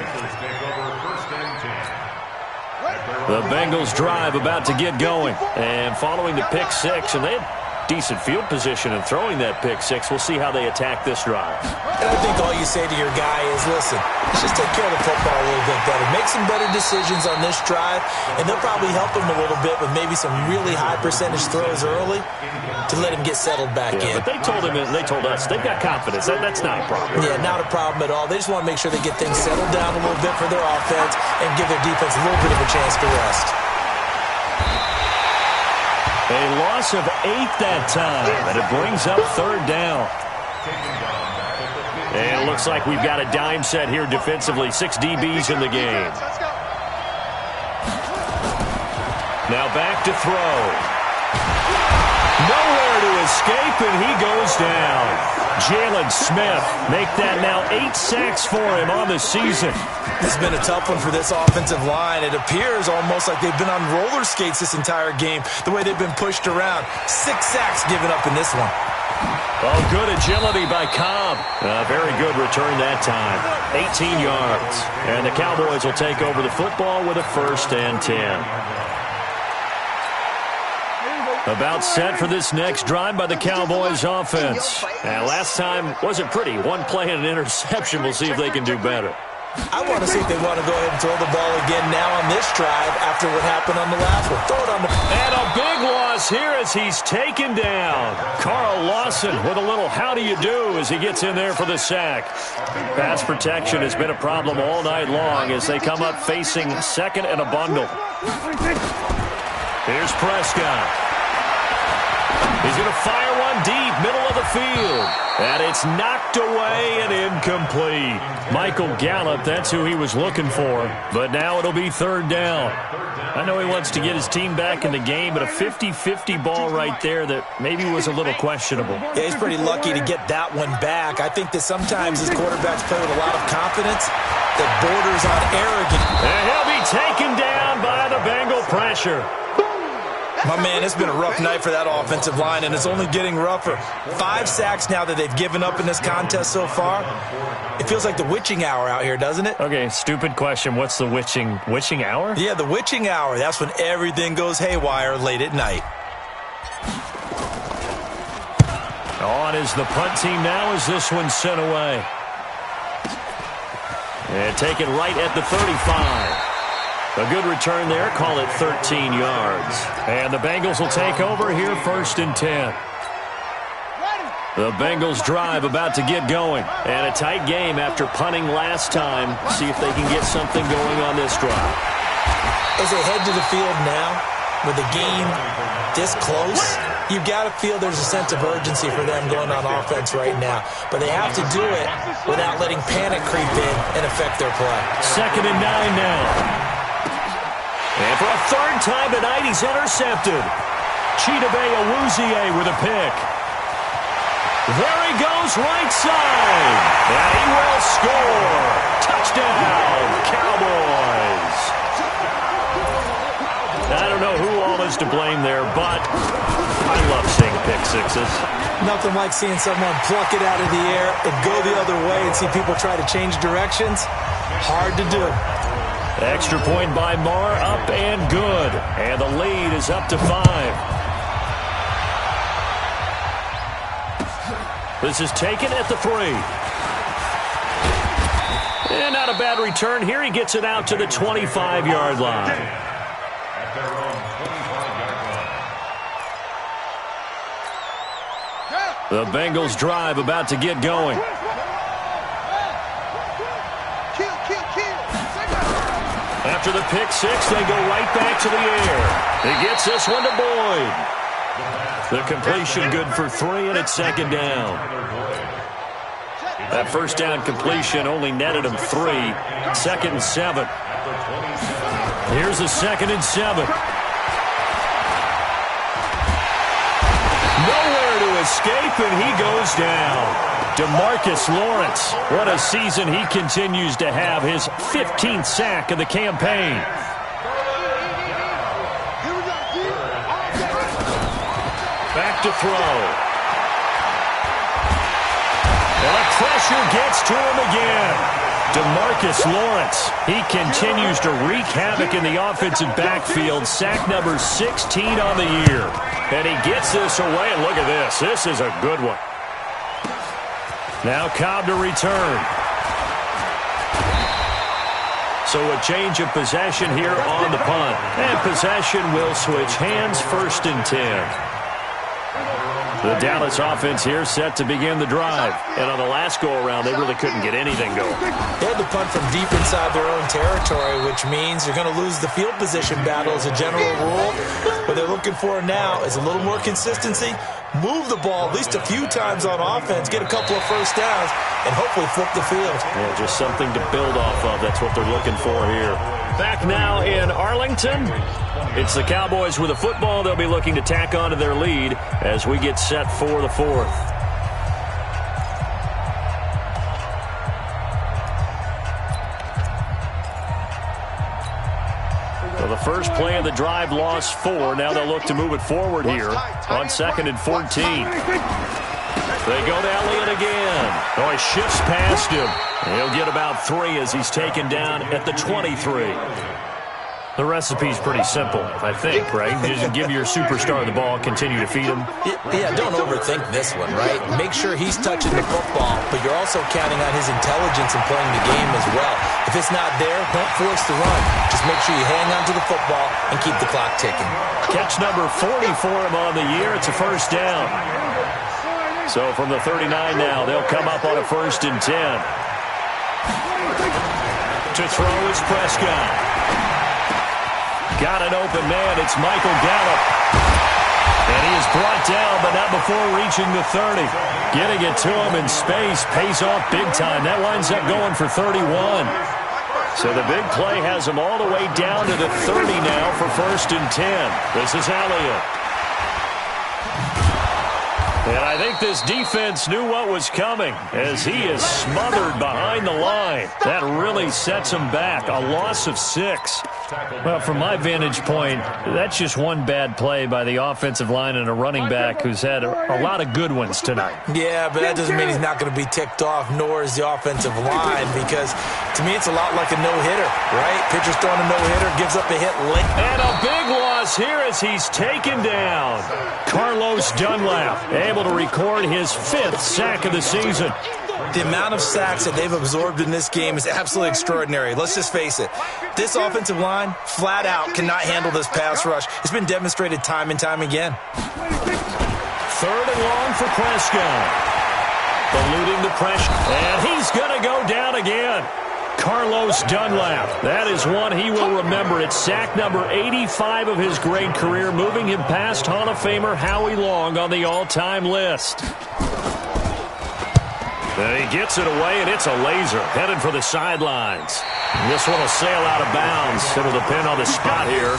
The Bengals drive about to get going. And following the pick six, and they had decent field position in throwing that pick six. We'll see how they attack this drive. And I think all you say to your guy is, listen, let's just take care of the football a little bit better. Make some better decisions on this drive, and they'll probably help him a little bit with maybe some really high percentage throws early to let him get settled back in. But they told him, and they told us, they've got confidence. That's not a problem. Yeah, not a problem at all. They just want to make sure they get things settled down a little bit for their offense and give their defense a little bit of a chance to rest. A loss of 8 that time, and it brings up third down. And it looks like we've got a dime set here defensively. 6 DBs in the game. Now back to throw. Nowhere to escape, and he goes down. Jalen Smith make that now 8 sacks for him on the season. It's been a tough one for this offensive line. It appears almost like they've been on roller skates this entire game, the way they've been pushed around. 6 sacks given up in this one. Oh, good agility by Cobb. Very good return that time. 18 yards. And the Cowboys will take over the football with a 1st and 10. About set for this next drive by the Cowboys offense. And last time wasn't pretty. 1 play and an interception. We'll see if they can do better. I want to see if they want to go ahead and throw the ball again now on this drive after what happened on the last one. Throw it on the... And a big loss here as he's taken down. Carl Lawson with a little how do you do as he gets in there for the sack. Pass protection has been a problem all night long as they come up facing second and a bundle. Here's Prescott. He's going to fire one deep, middle of the field. And it's knocked away and incomplete. Michael Gallup, that's who he was looking for. But now it'll be third down. I know he wants to get his team back in the game, but a 50-50 ball right there that maybe was a little questionable. Yeah, he's pretty lucky to get that one back. I think that sometimes his quarterbacks play with a lot of confidence that borders on arrogance. And he'll be taken down by the Bengal pressure. My man, it's been a rough night for that offensive line, and it's only getting rougher. 5 sacks now that they've given up in this contest so far. It feels like the witching hour out here, doesn't it? Okay, stupid question. What's the witching hour? Yeah, the witching hour. That's when everything goes haywire late at night. On is the punt team now as this one's sent away. And taken right at the 35. A good return there. Call it 13 yards. And the Bengals will take over here 1st and 10. The Bengals drive about to get going. And a tight game after punting last time. See if they can get something going on this drive. As they head to the field now, with the game this close, you've got to feel there's a sense of urgency for them going on offense right now. But they have to do it without letting panic creep in and affect their play. 2nd and 9 now. And for a 3rd time tonight, he's intercepted. Chidobe Awuzie with a pick. There he goes, right side. And he will score. Touchdown, Cowboys. I don't know who all was to blame there, but I love seeing pick sixes. Nothing like seeing someone pluck it out of the air and go the other way and see people try to change directions. Hard to do. Extra point by Marr, up and good. And the lead is up to 5. This is taken at the 3. And not a bad return here. He gets it out to the 25-yard line. At their own 25-yard line. The Bengals drive about to get going. After the pick six, they go right back to the air. He gets this one to Boyd. The completion good for 3, and it's second down. That first down completion only netted him 3. Second and 7. Here's a 2nd and 7. Nowhere to escape, and he goes down. DeMarcus Lawrence, what a season he continues to have. His 15th sack of the campaign. Back to throw. And the pressure gets to him again. DeMarcus Lawrence, he continues to wreak havoc in the offensive backfield. Sack number 16 on the year. And he gets this away, and look at this. This is a good one. Now Cobb to return. So a change of possession here on the punt. And possession will switch hands, 1st and 10. The Dallas offense here set to begin the drive. And on the last go-around, they really couldn't get anything going. They had to punt from deep inside their own territory, which means you're going to lose the field position battle as a general rule. What they're looking for now is a little more consistency. Move the ball at least a few times on offense, get a couple of first downs, and hopefully flip the field. Yeah, just something to build off of. That's what they're looking for here. Back now in Arlington. It's the Cowboys with a football. They'll be looking to tack on to their lead as we get set for the 4th. So the first play of the drive lost 4. Now they'll look to move it forward here on 2nd and 14. They go to Elliott again. Oh, he shifts past him. He'll get about 3 as he's taken down at the 23. The recipe's pretty simple, I think, right? Just give your superstar the ball, continue to feed him. Yeah, don't overthink this one, right? Make sure he's touching the football, but you're also counting on his intelligence in playing the game as well. If it's not there, don't force the run. Just make sure you hang on to the football and keep the clock ticking. Catch number 40 for him on the year. It's a first down. So from the 39 now, they'll come up on a 1st and 10. To throw is Prescott. Got an open man. It's Michael Gallup. And he is brought down, but not before reaching the 30. Getting it to him in space pays off big time. That winds up going for 31. So the big play has him all the way down to the 30 now for 1st and 10. This is Elliott. And I think this defense knew what was coming as he is smothered behind the line. That really sets him back. A loss of 6. Well, from my vantage point, that's just one bad play by the offensive line and a running back who's had a lot of good ones tonight. Yeah, but that doesn't mean he's not going to be ticked off, nor is the offensive line, because to me it's a lot like a no-hitter, right? Pitcher's throwing a no-hitter, gives up a hit late. And a big loss here as he's taken down. Carlos Dunlap able to record his 5th sack of the season. The amount of sacks that they've absorbed in this game is absolutely extraordinary. Let's just face it. This offensive line, flat out, cannot handle this pass rush. It's been demonstrated time and time again. 3rd and long for Prescott. Eluding the pressure. And he's going to go down again. Carlos Dunlap. That is one he will remember. It's sack number 85 of his great career, moving him past Hall of Famer Howie Long on the all-time list. And he gets it away, and it's a laser headed for the sidelines. And this one will sail out of bounds. It'll depend on the spot here.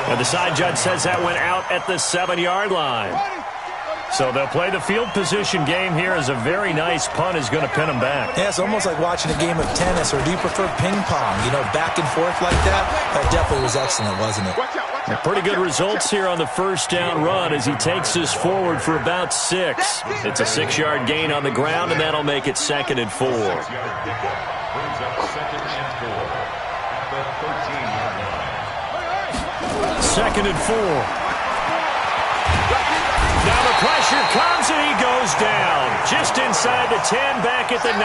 And the side judge says that went out at the 7-yard line. So they'll play the field position game here as a very nice punt is going to pin them back. Yeah, it's almost like watching a game of tennis, or do you prefer ping pong? You know, back and forth like that? That definitely was excellent, wasn't it? Pretty good results here on the first down run as he takes us forward for about 6. It's a 6-yard gain on the ground, and that'll make it 2nd and 4. Brings up 2nd and 4 at the 13-yard line. 2nd and 4. Now the pressure comes, and he goes down. Just inside the 10, back at the 9.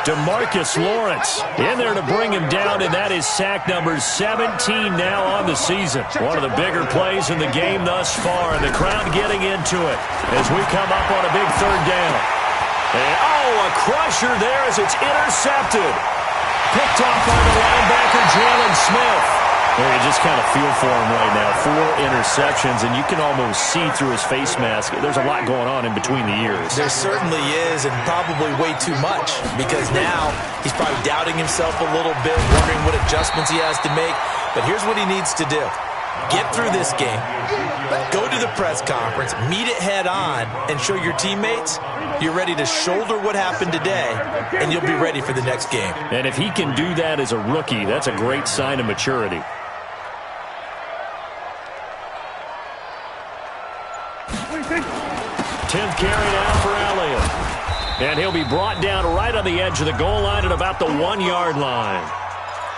DeMarcus Lawrence in there to bring him down, and that is sack number 17 now on the season. One of the bigger plays in the game thus far, and the crowd getting into it as we come up on a big 3rd down. And, a crusher there as it's intercepted. Picked off by the linebacker, Jalen Smith. Well, you just kind of feel for him right now. 4 interceptions, and you can almost see through his face mask. There's a lot going on in between the ears. There certainly is, and probably way too much, because now he's probably doubting himself a little bit, wondering what adjustments he has to make. But here's what he needs to do. Get through this game, go to the press conference, meet it head on, and show your teammates you're ready to shoulder what happened today, and you'll be ready for the next game. And if he can do that as a rookie, that's a great sign of maturity. 10th carry now for Elliott. And he'll be brought down right on the edge of the goal line at about the 1-yard line.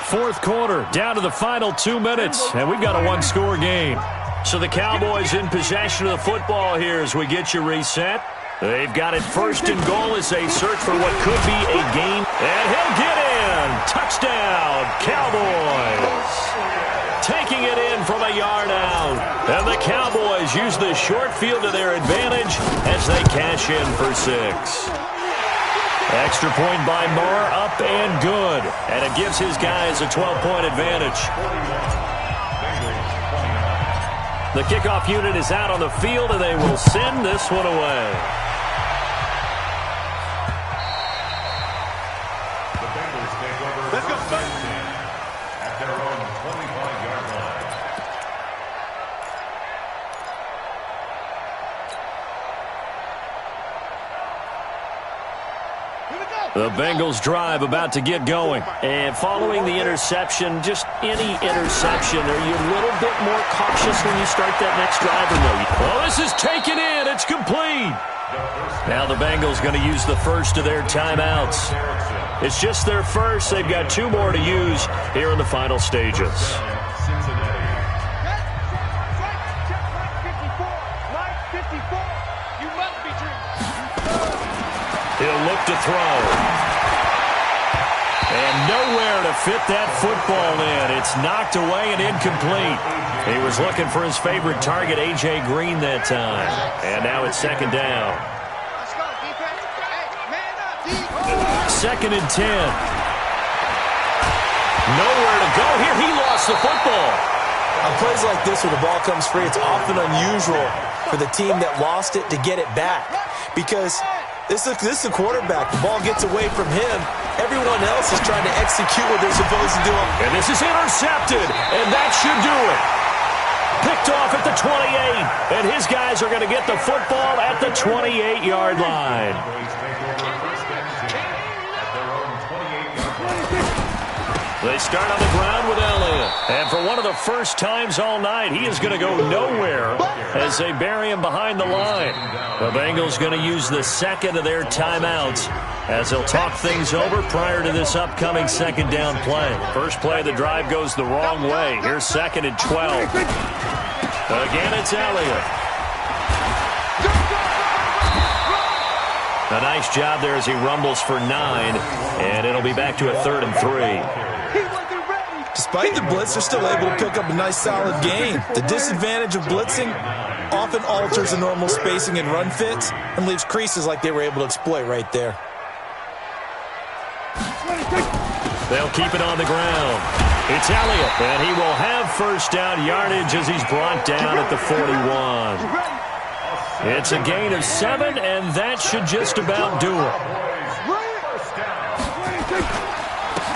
4th quarter, down to the final 2 minutes, and we've got a 1-score game. So the Cowboys in possession of the football here as we get you reset. They've got it 1st and goal as they search for what could be a game. And he'll get in. Touchdown, Cowboys. Taking it in from a yard out. And the Cowboys use the short field to their advantage as they cash in for 6. Extra point by Moore, up and good. And it gives his guys a 12-point advantage. The kickoff unit is out on the field, and they will send this one away. The Bengals take over 1st and 10 at their own 25-yard line. The Bengals drive about to get going. And following the interception, just any interception, are you a little bit more cautious when you start that next drive or no? Well, this is taken in. It's complete. Now the Bengals going to use the first of their timeouts. It's just their first. They've got 2 more to use here in the final stages. He'll look to throw. And nowhere to fit that football in. It's knocked away and incomplete. He was looking for his favorite target, A.J. Green, that time. And now it's 2nd down. 2nd and 10. Nowhere to go here. He lost the football. On plays like this where the ball comes free, it's often unusual for the team that lost it to get it back. Because this is the quarterback. The ball gets away from him. Everyone else is trying to execute what they're supposed to do. And this is intercepted, and that should do it. Picked off at the 28, and his guys are going to get the football at the 28-yard line. They start on the ground with Elliott. And for one of the first times all night, he is going to go nowhere as they bury him behind the line. The Bengals going to use the 2nd of their timeouts as they'll talk things over prior to this upcoming 2nd down play. First play of the drive goes the wrong way. Here's 2nd and 12. Again, it's Elliott. A nice job there as he rumbles for 9, and it'll be back to a 3rd and 3. Despite the blitz, they're still able to pick up a nice, solid gain. The disadvantage of blitzing often alters the normal spacing and run fits and leaves creases like they were able to exploit right there. They'll keep it on the ground. It's Elliott, and he will have 1st down yardage as he's brought down at the 41. It's a gain of 7, and that should just about do it.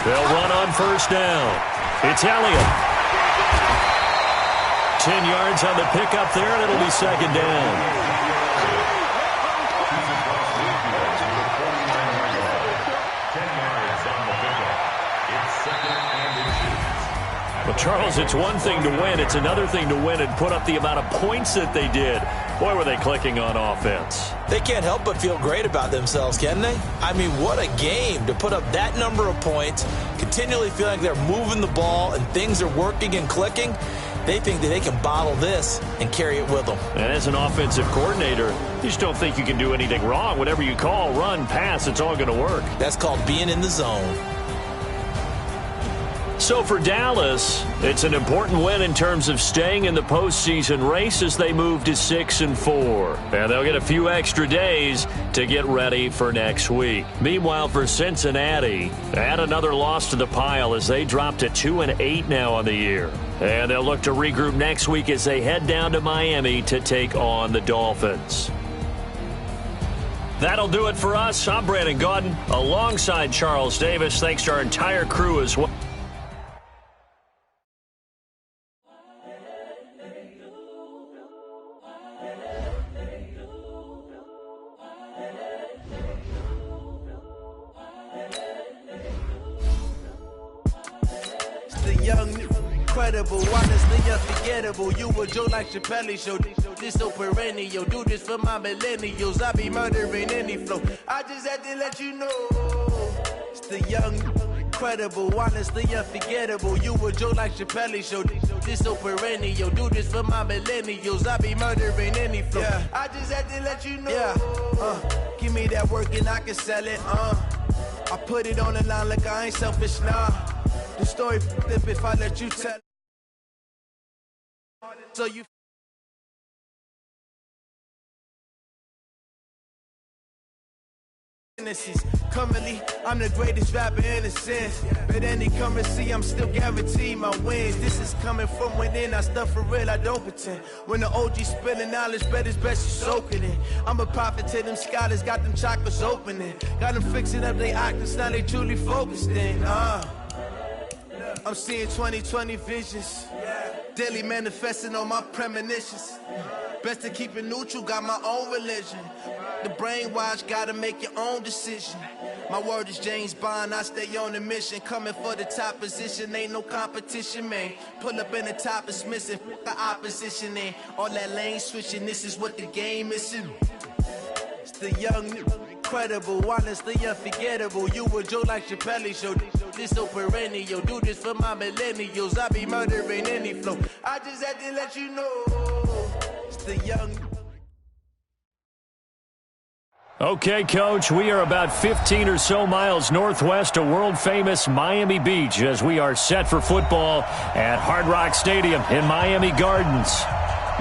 They'll run on 1st down. It's Elliott. 10 yards on the pickup there, and it'll be 2nd down. Charles, it's one thing to win. It's another thing to win and put up the amount of points that they did. Boy, were they clicking on offense. They can't help but feel great about themselves, can they? I mean, what a game to put up that number of points, continually feeling like they're moving the ball and things are working and clicking. They think that they can bottle this and carry it with them. And as an offensive coordinator, you just don't think you can do anything wrong. Whatever you call, run, pass, it's all going to work. That's called being in the zone. So for Dallas, it's an important win in terms of staying in the postseason race as they move to 6-4. And they'll get a few extra days to get ready for next week. Meanwhile, for Cincinnati, add another loss to the pile as they drop to 2-8 now on the year. And they'll look to regroup next week as they head down to Miami to take on the Dolphins. That'll do it for us. I'm Brandon Gaudin alongside Charles Davis. Thanks to our entire crew as well. Incredible, honestly unforgettable. You a Joe like Chappelle show. This so perennial. Do this for my millennials. I be murdering any flow. I just had to let you know. It's the young, incredible, honestly unforgettable. You a Joe like Chappelle show. This so perennial. Do this for my millennials. I be murdering any flow. Yeah. I just had to let you know. Yeah. Give me that work and I can sell it. I put it on the line like I ain't selfish, nah. The story flip if I let you tell. So you currently, I'm the greatest rapper in a sense. But any currency, I'm still guaranteed my wins. This is coming from within. I stuff for real, I don't pretend. When the OG spilling knowledge, bet it's best you soak it in. I'm a prophet to them scholars, got them chakras opening. Got them fixing up they octaves, now they truly focused in. I'm seeing 2020 visions. Daily manifesting on my premonitions. Best to keep it neutral, got my own religion. The brainwash, gotta make your own decision. My word is James Bond, I stay on the mission. Coming for the top position, ain't no competition, man. Pull up in the top, it's missing, the opposition in. All that lane switching, this is what the game is in. It's the young, incredible, honestly unforgettable. You a Joe like Chappelle show. This so perennial. Do this for my millennials. I be murdering any flow. I just had to let you know. It's the young. Okay, Coach, we are about 15 or so miles northwest of world-famous Miami Beach as we are set for football at Hard Rock Stadium in Miami Gardens.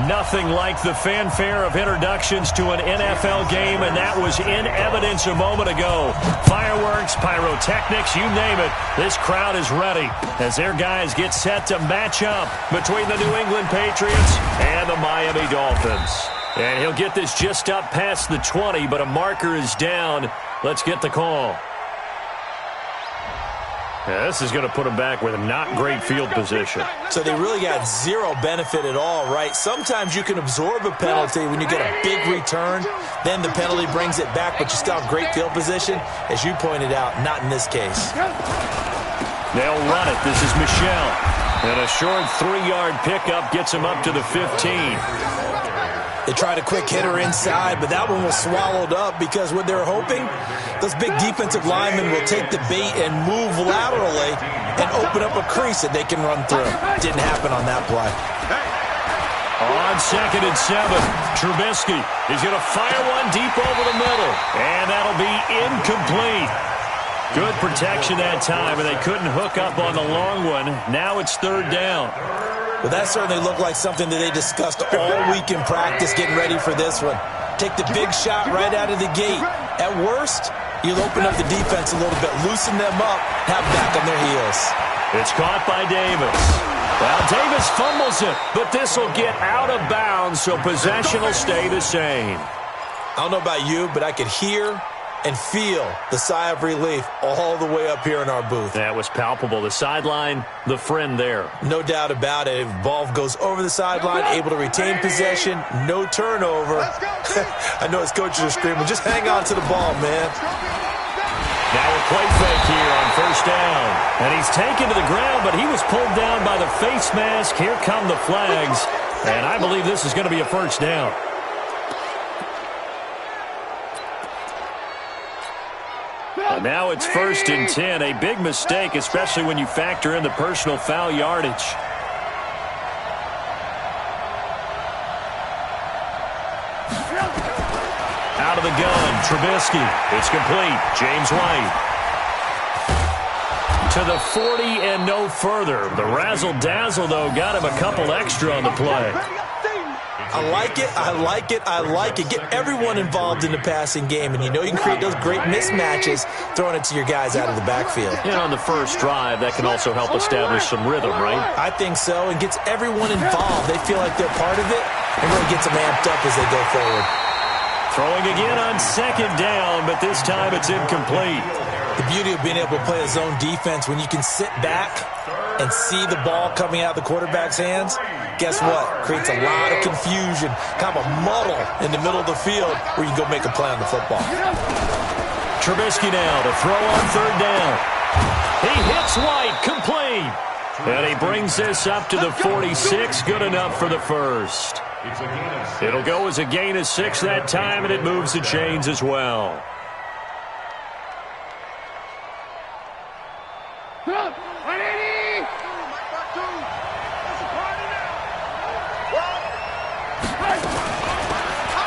Nothing like the fanfare of introductions to an NFL game, and that was in evidence a moment ago. Fireworks, pyrotechnics, you name it. This crowd is ready as their guys get set to match up between the New England Patriots and the Miami Dolphins. And he'll get this just up past the 20, but a marker is down. Let's get the call. Yeah, this is going to put them back with a not great field position. So they really got zero benefit at all, right? Sometimes you can absorb a penalty when you get a big return. Then the penalty brings it back, but you still have great field position. As you pointed out, not in this case. They'll run it. This is Michel. And a short 3-yard pickup gets him up to the 15. They tried a quick hitter inside, but that one was swallowed up because what they're hoping, those big defensive linemen will take the bait and move laterally and open up a crease that they can run through. Didn't happen on that play. On 2nd and 7, Trubisky is going to fire one deep over the middle, and that'll be incomplete. Good protection that time, and they couldn't hook up on the long one. Now it's 3rd down. Well, that certainly looked like something that they discussed all week in practice, getting ready for this one. Take the big shot right out of the gate. At worst, you'll open up the defense a little bit, loosen them up, have back on their heels. It's caught by Davis. Well, Davis fumbles it, but this will get out of bounds, so possession will stay the same. I don't know about you, but I could hear and feel the sigh of relief all the way up here in our booth. That was palpable. The sideline, the friend there. No doubt about it. If ball goes over the sideline, able to retain possession, no turnover. I know his coaches are screaming, just hang on to the ball, man. Now a play fake here on first down. And he's taken to the ground, but he was pulled down by the face mask. Here come the flags. And I believe this is going to be a first down. And now it's 1st and 10. A big mistake, especially when you factor in the personal foul yardage. Out of the gun, Trubisky. It's complete. James White. To the 40 and no further. The razzle-dazzle, though, got him a couple extra on the play. I like it, I like it, I like it. Get everyone involved in the passing game, and you know you can create those great mismatches throwing it to your guys out of the backfield. And on the first drive, that can also help establish some rhythm, right? I think so, and gets everyone involved. They feel like they're part of it, and really gets them amped up as they go forward. Throwing again on 2nd down, but this time it's incomplete. The beauty of being able to play a zone defense, when you can sit back and see the ball coming out of the quarterback's hands, guess what? Creates a lot of confusion, kind of a muddle in the middle of the field where you can go make a play on the football. Trubisky now to throw on 3rd down. He hits White, complete. And he brings this up to the 46, good enough for the first. It'll go as a gain of 6 that time, and it moves the chains as well.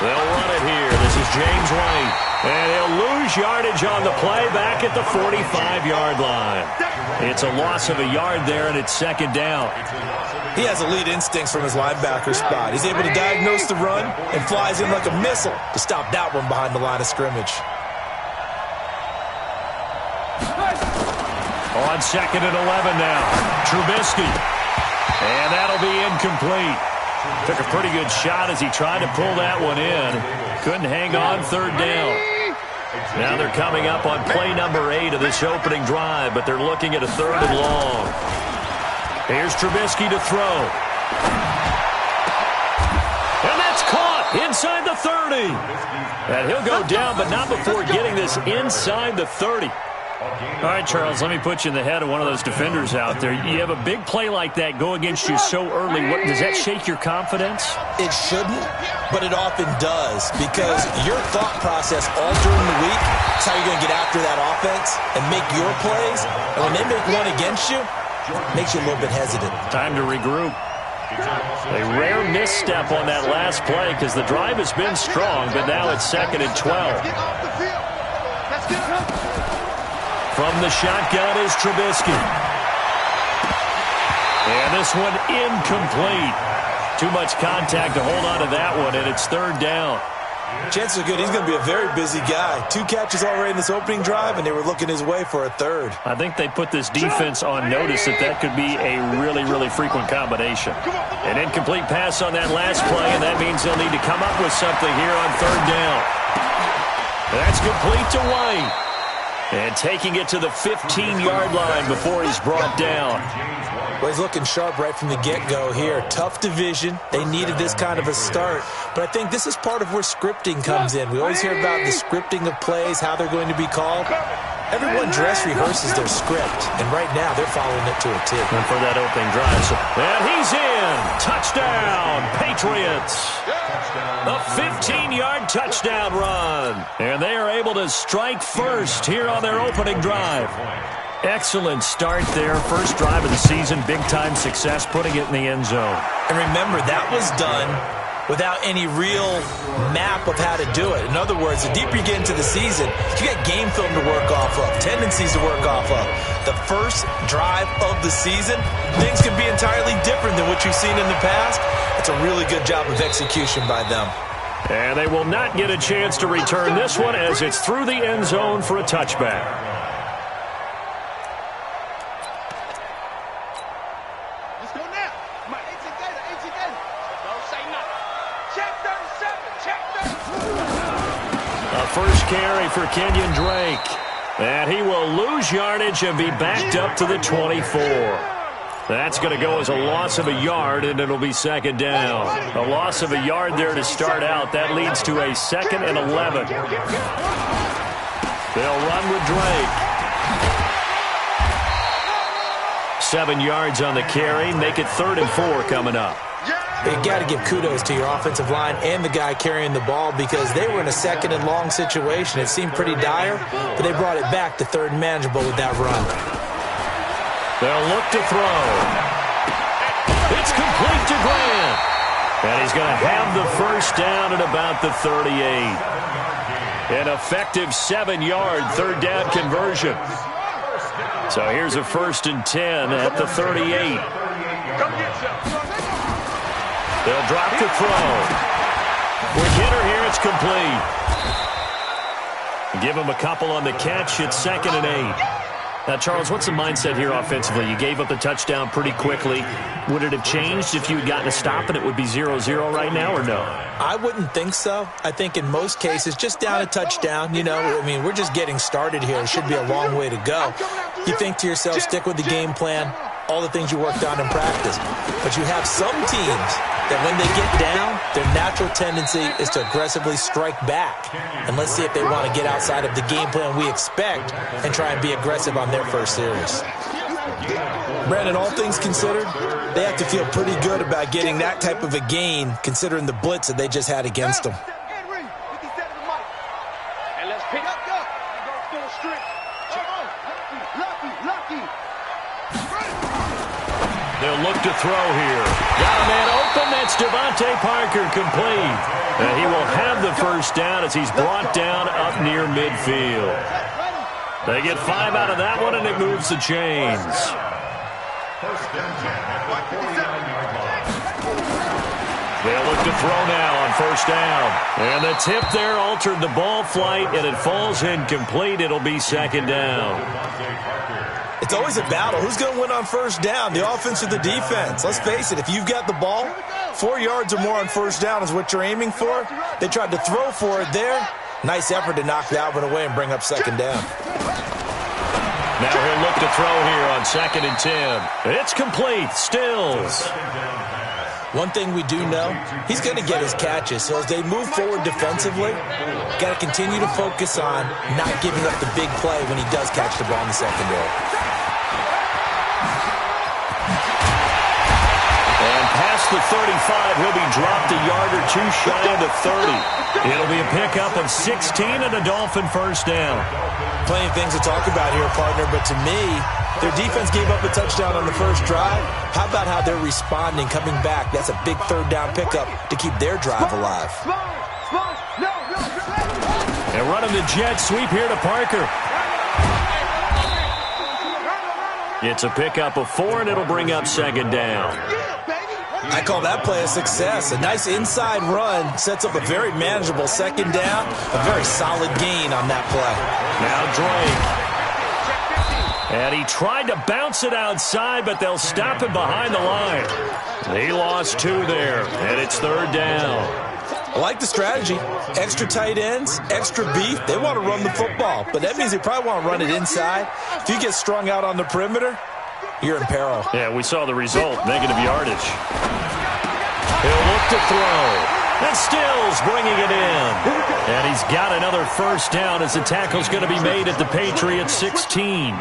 They'll run it here. This is James White. And he'll lose yardage on the play back at the 45-yard line. It's a loss of a yard there, and it's 2nd down. He has elite instincts from his linebacker spot. He's able to diagnose the run and flies in like a missile to stop that one behind the line of scrimmage. On 2nd and 11 now. Trubisky. And that'll be incomplete. Took a pretty good shot as he tried to pull that one in. Couldn't hang on 3rd down. Now they're coming up on play number 8 of this opening drive, but they're looking at a 3rd and long. Here's Trubisky to throw. And that's caught inside the 30. And he'll go down, but not before getting this inside the 30. All right, Charles, let me put you in the head of one of those defenders out there. You have a big play like that go against you so early. Does that shake your confidence? It shouldn't, but it often does, because your thought process all during the week is how you're going to get after that offense and make your plays. And when they make one against you, it makes you a little bit hesitant. Time to regroup. A rare misstep on that last play because the drive has been strong, but now it's 2nd and 12. From the shotgun is Trubisky. And this one incomplete. Too much contact to hold on to that one, and it's 3rd down. Chances are good he's going to be a very busy guy. 2 catches already in this opening drive, and they were looking his way for a 3rd. I think they put this defense on notice that could be a really, really frequent combination. An incomplete pass on that last play, and that means they'll need to come up with something here on 3rd down. That's complete to White. And taking it to the 15-yard line before he's brought down. Well, he's looking sharp right from the get-go here. Tough division. They needed this kind of a start. But I think this is part of where scripting comes in. We always hear about the scripting of plays, how they're going to be called. Everyone dress rehearses their script, and right now they're following it to a T. And for that opening drive. And he's in. Touchdown, Patriots. A 15-yard touchdown run. And they are able to strike first here on their opening drive. Excellent start there. First drive of the season. Big-time success, putting it in the end zone. And remember, that was done without any real map of how to do it. In other words, the deeper you get into the season, you got game film to work off of, tendencies to work off of. The first drive of the season, things can be entirely different than what you've seen in the past. It's a really good job of execution by them. And they will not get a chance to return this one as it's through the end zone for a touchback. Let's go now. Come on, 18 Gator, 18 Gator. Don't say nothing. Check 37, check 37. A first carry for Kenyon Drake. And he will lose yardage and be backed up to the 24. That's going to go as a loss of a yard, and it'll be 2nd down. A loss of a yard there to start out. That leads to a 2nd and 11. They'll run with Drake. 7 yards on the carry. Make it 3rd and 4 coming up. You got to give kudos to your offensive line and the guy carrying the ball because they were in a 2nd and long situation. It seemed pretty dire, but they brought it back to 3rd and manageable with that run. They'll look to throw. It's complete to Grant. And he's going to have the first down at about the 38. An effective 7-yard 3rd down conversion. So here's a 1st and 10 at the 38. They'll drop to throw. Quick hitter here, it's complete. Give him a couple on the catch. It's 2nd and 8. Now, Charles, what's the mindset here offensively? You gave up the touchdown pretty quickly. Would it have changed if you had gotten a stop and it would be 0-0 right now or no? I wouldn't think so. I think in most cases, just down a touchdown, you know, I mean, we're just getting started here. It should be a long way to go. You think to yourself, stick with the game plan, all the things you worked on in practice. But you have some teams that when they get down, their natural tendency is to aggressively strike back. And let's see if they want to get outside of the game plan we expect and try and be aggressive on their first series. Brandon, all things considered, they have to feel pretty good about getting that type of a gain considering the blitz that they just had against them. And let's pick up. Go full strength. Lucky. They'll look to throw here. Got a man open. That's Devontae Parker complete. And he will have the first down as he's brought down up near midfield. They get 5 out of that one, and it moves the chains. They'll look to throw now on 1st down. And the tip there altered the ball flight, and it falls incomplete. It'll be 2nd down. It's always a battle. Who's going to win on 1st down, the offense or the defense? Let's face it, if you've got the ball, 4 yards or more on 1st down is what you're aiming for. They tried to throw for it there. Nice effort to knock that one away and bring up 2nd down. Now he'll look to throw here on 2nd and 10. It's complete. Stills. One thing we do know, he's going to get his catches. So as they move forward defensively, got to continue to focus on not giving up the big play when he does catch the ball in the secondary. And past the 35, he'll be dropped a yard or two shy of the 30. It'll be a pickup of 16 and a Dolphin first down. Plenty of things to talk about here, partner, but to me, their defense gave up a touchdown on the first drive. How about how they're responding, coming back? That's a big 3rd down pickup to keep their drive alive. And running the jet sweep here to Parker. It's a pickup of 4, and it'll bring up 2nd down. I call that play a success. A nice inside run sets up a very manageable 2nd down. A very solid gain on that play. Now Drake. And he tried to bounce it outside, but they'll stop him behind the line. He lost 2 there, and it's 3rd down. I like the strategy. Extra tight ends, extra beef. They want to run the football, but that means they probably want to run it inside. If you get strung out on the perimeter, you're in peril. Yeah, we saw the result, negative yardage. He'll look to throw. And Stills bringing it in. And he's got another first down as the tackle's going to be made at the Patriots 16.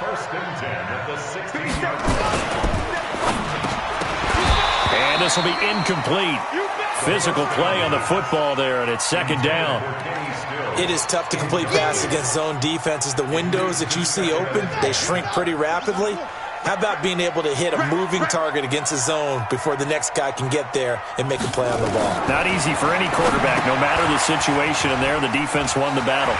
First and 10 at the 16-yard line. And this will be incomplete. Physical play on the football there, and it's 2nd down. It is tough to complete passes against zone defenses. The windows that you see open, they shrink pretty rapidly. How about being able to hit a moving target against a zone before the next guy can get there and make a play on the ball? Not easy for any quarterback, no matter the situation, and there the defense won the battle.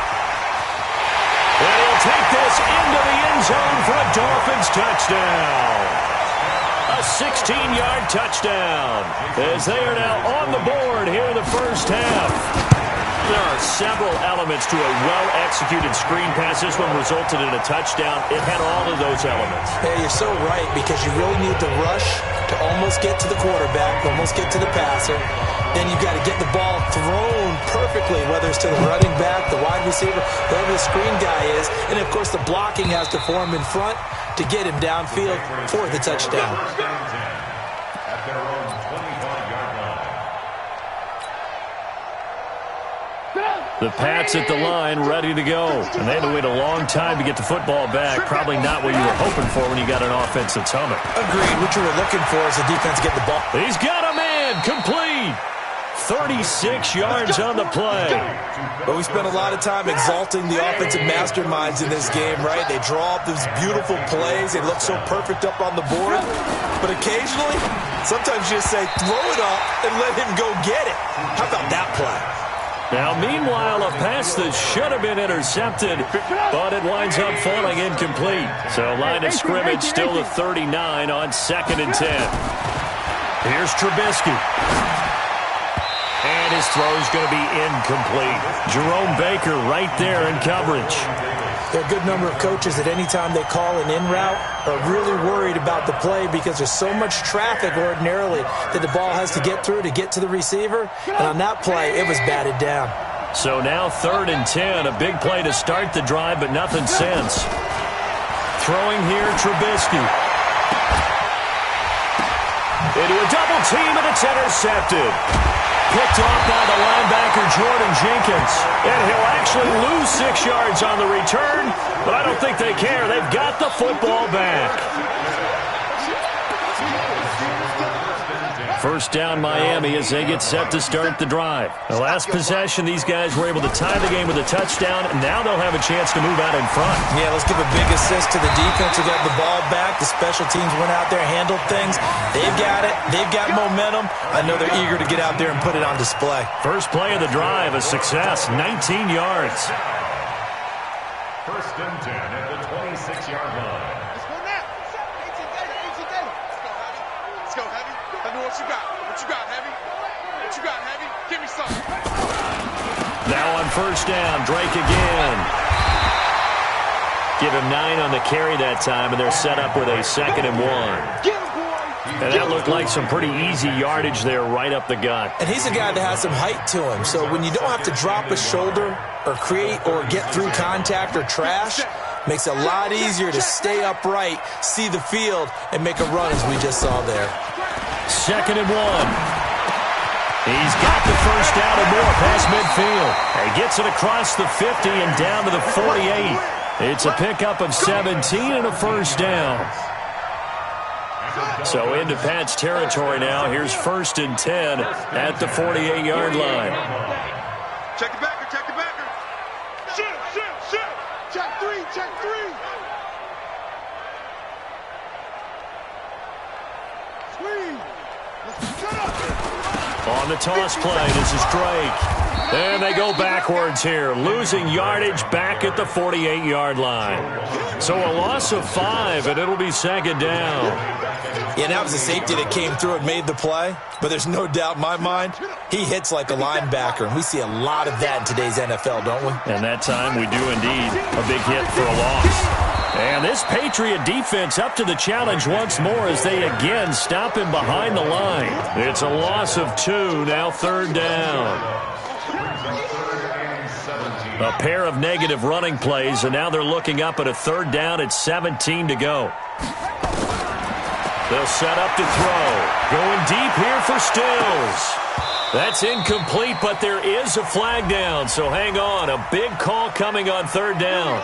And he'll take this into the end zone for a Dolphins touchdown. A 16-yard touchdown as they are now on the board here in the first half. There are several elements to a well-executed screen pass. This one resulted in a touchdown. It had all of those elements. Yeah, you're so right, because you really need to rush to almost get to the quarterback, almost get to the passer. Then you've got to get the ball thrown perfectly, whether it's to the running back, the wide receiver, whoever the screen guy is. And, of course, the blocking has to form in front to get him downfield for the touchdown. At their own 25-yard line. The Pats at the line, ready to go. And they had to wait a long time to get the football back. Probably not what you were hoping for when you got an offense that's humming. Agreed. What you were looking for is the defense get the ball. He's got a man. Complete. 36 yards on the play. But we spent a lot of time exalting the offensive masterminds in this game, right? They draw up these beautiful plays. They look so perfect up on the board. But occasionally, sometimes you just say, throw it up and let him go get it. How about that play? Now, meanwhile, a pass that should have been intercepted, but it winds up falling incomplete. So line of scrimmage still the 39 on 2nd and 10. Here's Trubisky. And his throw's going to be incomplete. Jerome Baker right there in coverage. There are a good number of coaches that any time they call an in route are really worried about the play because there's so much traffic ordinarily that the ball has to get through to get to the receiver. And on that play, it was batted down. So now 3rd and 10, a big play to start the drive, but nothing since. Throwing here, Trubisky. Into a double team, and it's intercepted. Picked off by the linebacker, Jordan Jenkins. And he'll actually lose 6 yards on the return, but I don't think they care. They've got the football back. First down, Miami, as they get set to start the drive. The last possession, these guys were able to tie the game with a touchdown, and now they'll have a chance to move out in front. Yeah, let's give a big assist to the defense who got the ball back. The special teams went out there, handled things. They've got it. They've got momentum. I know they're eager to get out there and put it on display. First play of the drive, a success, 19 yards. First and 10 at the 26-yard line. Let's go now. 18 Gator, 18 Gator. Let's go, Heavy. Tell me what you got. What you got, Heavy? What you got, Heavy? Give me something. Now on first down, Drake again. Give him 9 on the carry that time, and they're set up with a 2nd and 1. And that looked like some pretty easy yardage there right up the gut. And he's a guy that has some height to him. So when you don't have to drop a shoulder or create or get through contact or trash, makes it a lot easier to stay upright, see the field, and make a run as we just saw there. 2nd and 1. He's got the first down and more past midfield. And gets it across the 50 and down to the 48. It's a pickup of 17 and a first down. So into Pat's territory now. Here's 1st and 10 at the 48-yard line. Check the backer, check the backer. Shoot. Check 3, check 3. Squeeze. Shut up. On the toss play, this is Drake. And they go backwards here, losing yardage back at the 48-yard line. So a loss of 5, and it'll be 2nd down. Yeah, that was a safety that came through and made the play. But there's no doubt in my mind, he hits like a linebacker. And we see a lot of that in today's NFL, don't we? And that time we do indeed. A big hit for a loss. And this Patriot defense up to the challenge once more as they again stop him behind the line. It's a loss of 2, now 3rd down. A pair of negative running plays, and now they're looking up at a 3rd down at 17 to go. They'll set up to throw. Going deep here for Stills. That's incomplete, but there is a flag down, so hang on. A big call coming on 3rd down.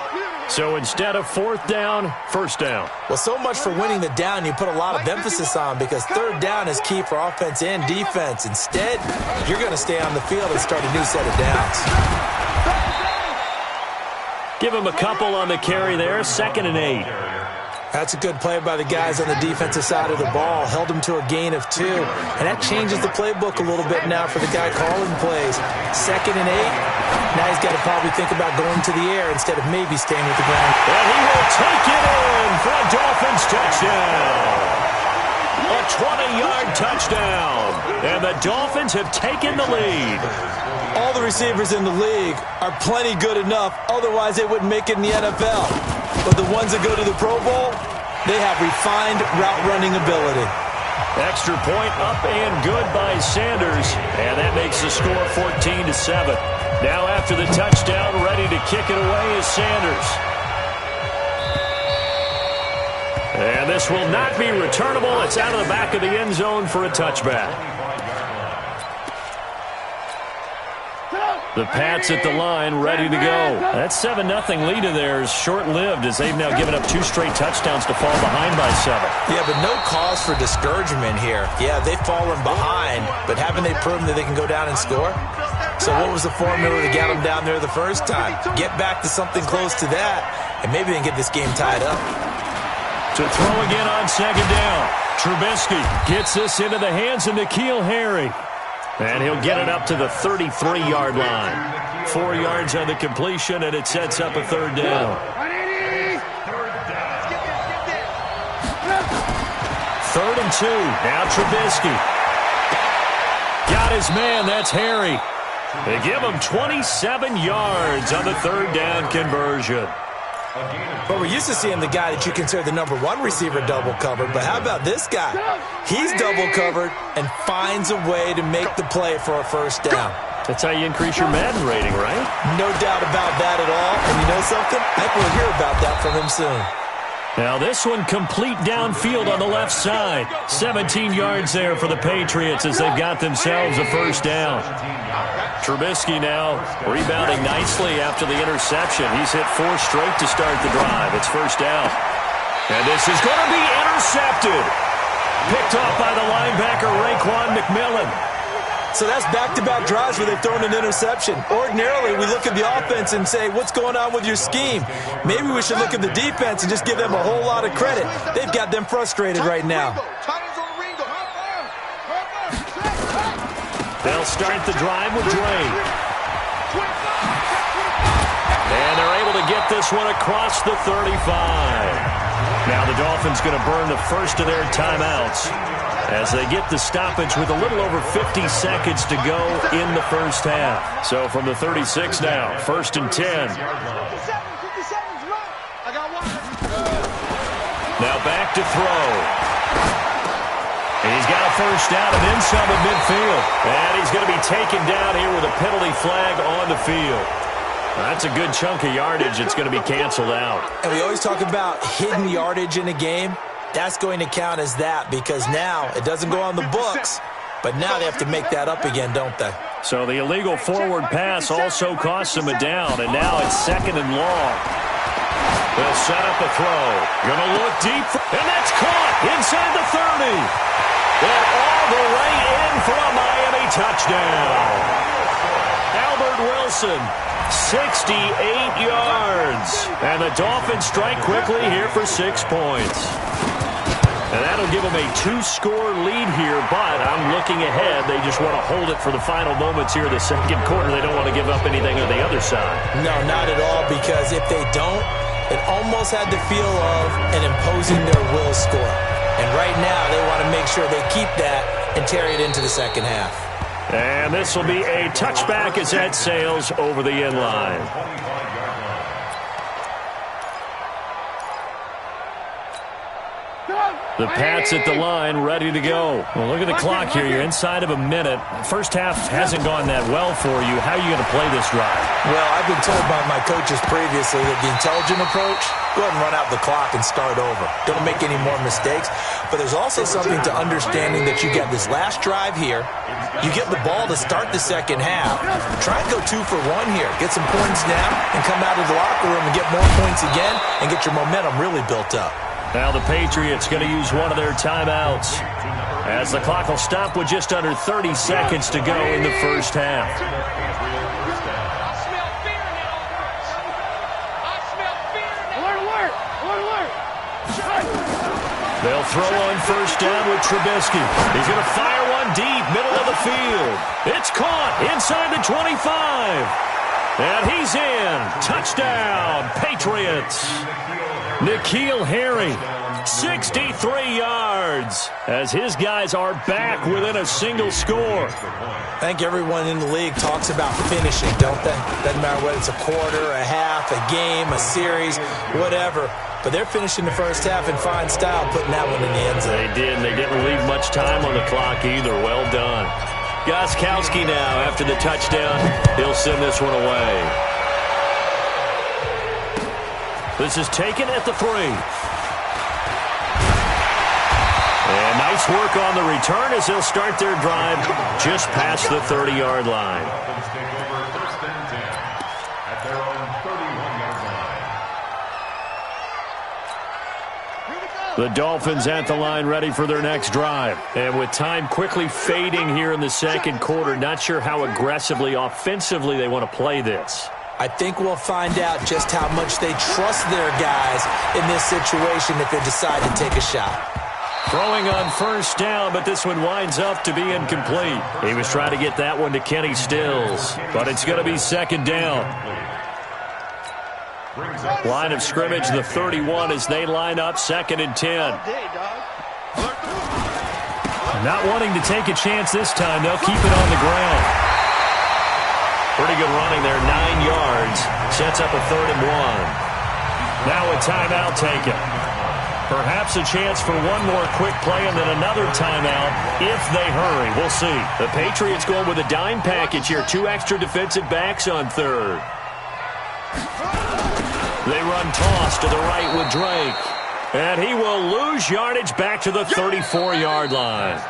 So instead of 4th down, 1st down. Well, so much for winning the down you put a lot of emphasis on because 3rd down is key for offense and defense. Instead, you're going to stay on the field and start a new set of downs. Give him a couple on the carry there, 2nd and 8. That's a good play by the guys on the defensive side of the ball. Held him to a gain of 2. And that changes the playbook a little bit now for the guy calling plays. 2nd and 8. Now he's got to probably think about going to the air instead of maybe staying with the ground. And he will take it in for a Dolphins touchdown. A 20-yard touchdown. And the Dolphins have taken the lead. All the receivers in the league are plenty good enough. Otherwise, they wouldn't make it in the NFL. But the ones that go to the Pro Bowl, they have refined route running ability. Extra point up and good by Sanders. And that makes the score 14-7. Now after the touchdown, ready to kick it away is Sanders. And this will not be returnable. It's out of the back of the end zone for a touchback. The Pats at the line, ready to go. That 7-0 lead of theirs short-lived as they've now given up 2 straight touchdowns to fall behind by 7. Yeah, but no cause for discouragement here. Yeah, they've fallen behind, but haven't they proven that they can go down and score? So what was the formula to get them down there the first time? Get back to something close to that, and maybe they can get this game tied up. To throw again on 2nd down. Trubisky gets this into the hands of N'Keal Harry. And he'll get it up to the 33-yard line. 4 yards on the completion, and it sets up a 3rd down. 3rd and 2. Now Trubisky. Got his man. That's Harry. They give him 27 yards on the 3rd down conversion. But we're used to seeing the guy that you consider the number 1 receiver double covered. But how about this guy? He's double covered and finds a way to make the play for a 1st down. That's how you increase your Madden rating, right? No doubt about that at all. And you know something? I think we'll hear about that from him soon. Now this one complete downfield on the left side. 17 yards there for the Patriots as they've got themselves a 1st down. Trubisky now rebounding nicely after the interception. He's hit 4 straight to start the drive. It's 1st down. And this is going to be intercepted. Picked off by the linebacker, Raekwon McMillan. So that's back-to-back drives where they've thrown an interception. Ordinarily, we look at the offense and say, what's going on with your scheme? Maybe we should look at the defense and just give them a whole lot of credit. They've got them frustrated right now. They'll start the drive with Dre. And they're able to get this one across the 35. Now the Dolphins going to burn the first of their timeouts as they get the stoppage with a little over 50 seconds to go in the 1st half. So from the 36 now, 1st and 10. Now back to throw. He's got a 1st down and then some at midfield. And he's going to be taken down here with a penalty flag on the field. That's a good chunk of yardage. It's going to be canceled out. And we always talk about hidden yardage in a game. That's going to count as that because now it doesn't go on the books, but now they have to make that up again, don't they? So the illegal forward pass also costs them a down, and now it's 2nd and long. They'll set up a throw. Going to look deep, and that's caught inside the 30. And all the way in for a Miami touchdown. Albert Wilson, 68 yards. And the Dolphins strike quickly here for 6 points. And that'll give them a 2-score lead here, but I'm looking ahead. They just want to hold it for the final moments here in the 2nd quarter. They don't want to give up anything on the other side. No, not at all, because if they don't, it almost had the feel of an imposing their will score. And right now, they want to make sure they keep that and carry it into the 2nd half. And this will be a touchback as that sails over the end line. The Pats at the line, ready to go. Well, look at the clock here. You're inside of a minute. First half hasn't gone that well for you. How are you going to play this drive? Well, I've been told by my coaches previously that the intelligent approach, go ahead and run out the clock and start over. Don't make any more mistakes. But there's also something to understanding that you get this last drive here. You get the ball to start the 2nd half. Try and go 2 for 1 here. Get some points down and come out of the locker room and get more points again and get your momentum really built up. Now the Patriots going to use one of their timeouts as the clock will stop with just under 30 seconds to go in the 1st half. They'll throw on 1st down with Trubisky. He's going to fire one deep, middle of the field. It's caught inside the 25. And he's in. Touchdown, Patriots. N'Keal Harry, 63 yards, as his guys are back within a single score. I think everyone in the league talks about finishing, don't they? Doesn't matter whether it's a quarter, a half, a game, a series, whatever. But they're finishing the 1st half in fine style, putting that one in the end zone. They did, and they didn't leave much time on the clock either. Well done. Gostkowski now, after the touchdown, he'll send this one away. This is taken at the 3. And nice work on the return as they'll start their drive just past the 30-yard line. The Dolphins at the line ready for their next drive. And with time quickly fading here in the second quarter, not sure how aggressively, offensively they want to play this. I think we'll find out just how much they trust their guys in this situation if they decide to take a shot. Throwing on first down, but this one winds up to be incomplete. He was trying to get that one to Kenny Stills, but it's going to be second down. Line of scrimmage, the 31 as they line up, 2nd and 10. Not wanting to take a chance this time, they'll keep it on the ground. Pretty good running there, 9 yards. Sets up a 3rd and 1. Now a timeout taken. Perhaps a chance for one more quick play and then another timeout if they hurry. We'll see. The Patriots going with a dime package here. 2 extra defensive backs on 3rd. They run toss to the right with Drake. And he will lose yardage back to the 34-yard line.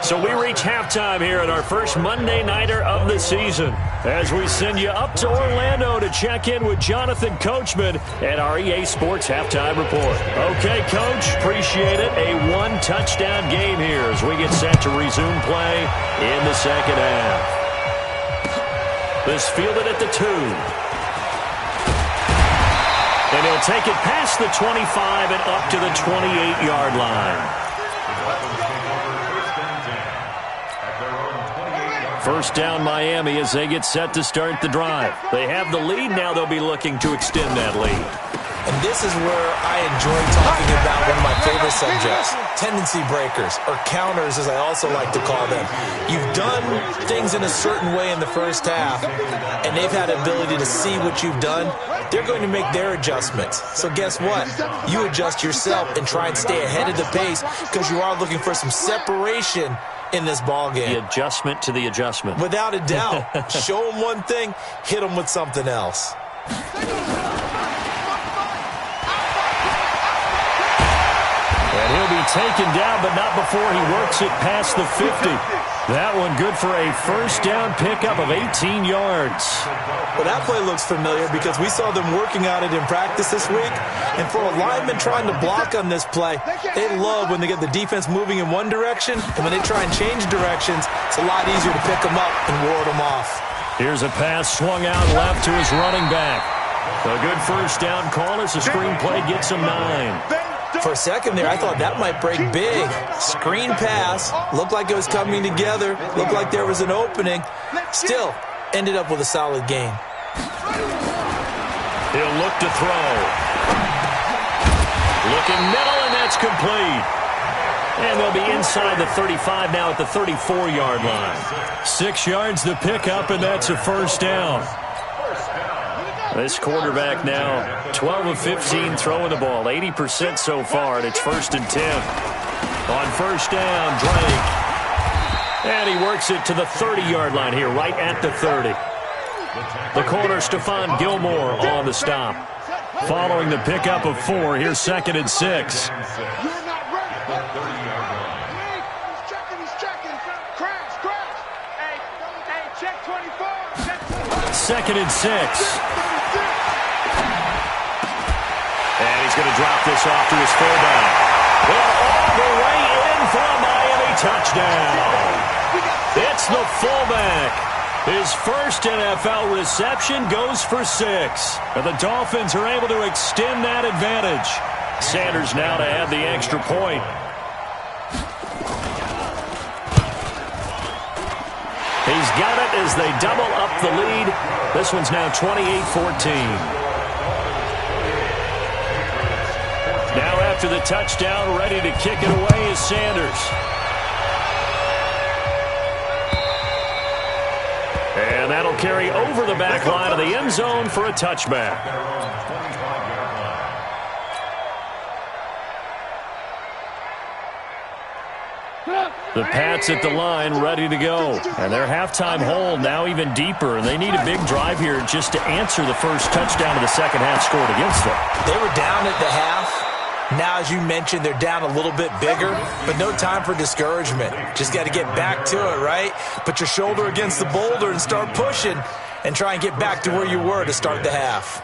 So we reach halftime here at our first Monday Nighter of the season as we send you up to Orlando to check in with Jonathan Coachman at our EA Sports Halftime Report. Okay, Coach, appreciate it. A 1-touchdown game here as we get set to resume play in the second half. This fielded at the 2. And he'll take it past the 25 and up to the 28-yard line. First down Miami as they get set to start the drive. They have the lead. Now they'll be looking to extend that lead. And this is where I enjoy talking about one of my favorite subjects, tendency breakers, or counters as I also like to call them. You've done things in a certain way in the first half, and they've had the ability to see what you've done. They're going to make their adjustments. So guess what? You adjust yourself and try and stay ahead of the pace because you are looking for some separation in this ball game. The adjustment to the adjustment. Without a doubt. Show them one thing, hit them with something else. And he'll be taken down, but not before he works it past the 50. That one good for a first down pickup of 18 yards. Well, that play looks familiar because we saw them working on it in practice this week. And for a lineman trying to block on this play, they love when they get the defense moving in one direction. And when they try and change directions, it's a lot easier to pick them up and ward them off. Here's a pass swung out left to his running back. A good first down call as the screen play gets him 9. For a second there, I thought that might break big. Screen pass. Looked like it was coming together. Looked like there was an opening. Still, ended up with a solid game. He'll look to throw. Looking middle, and that's complete. And they'll be inside the 35 now at the 34-yard line. 6 yards to pick up, and that's a first down. This quarterback now, 12 of 15 throwing the ball, 80% so far, and it's 1st and 10. On first down, Drake. And he works it to the 30-yard line here, right at the 30. The corner, Stephon Gilmore on the stop. Following the pickup of 4, here's 2nd and 6. Second and 6. And he's going to drop this off to his fullback. And all the way in for a Miami touchdown. It's the fullback. His first NFL reception goes for 6. And the Dolphins are able to extend that advantage. Sanders now to add the extra point. He's got it as they double up the lead. This one's now 28-14. Now after the touchdown, ready to kick it away is Sanders. And that'll carry over the back line of the end zone for a touchback. The Pats at the line ready to go. And their halftime hole now even deeper. They need a big drive here just to answer the first touchdown of the second half scored against them. They were down at the half. Now, as you mentioned, they're down a little bit bigger, but no time for discouragement. Just got to get back to it, right? Put your shoulder against the boulder and start pushing and try and get back to where you were to start the half.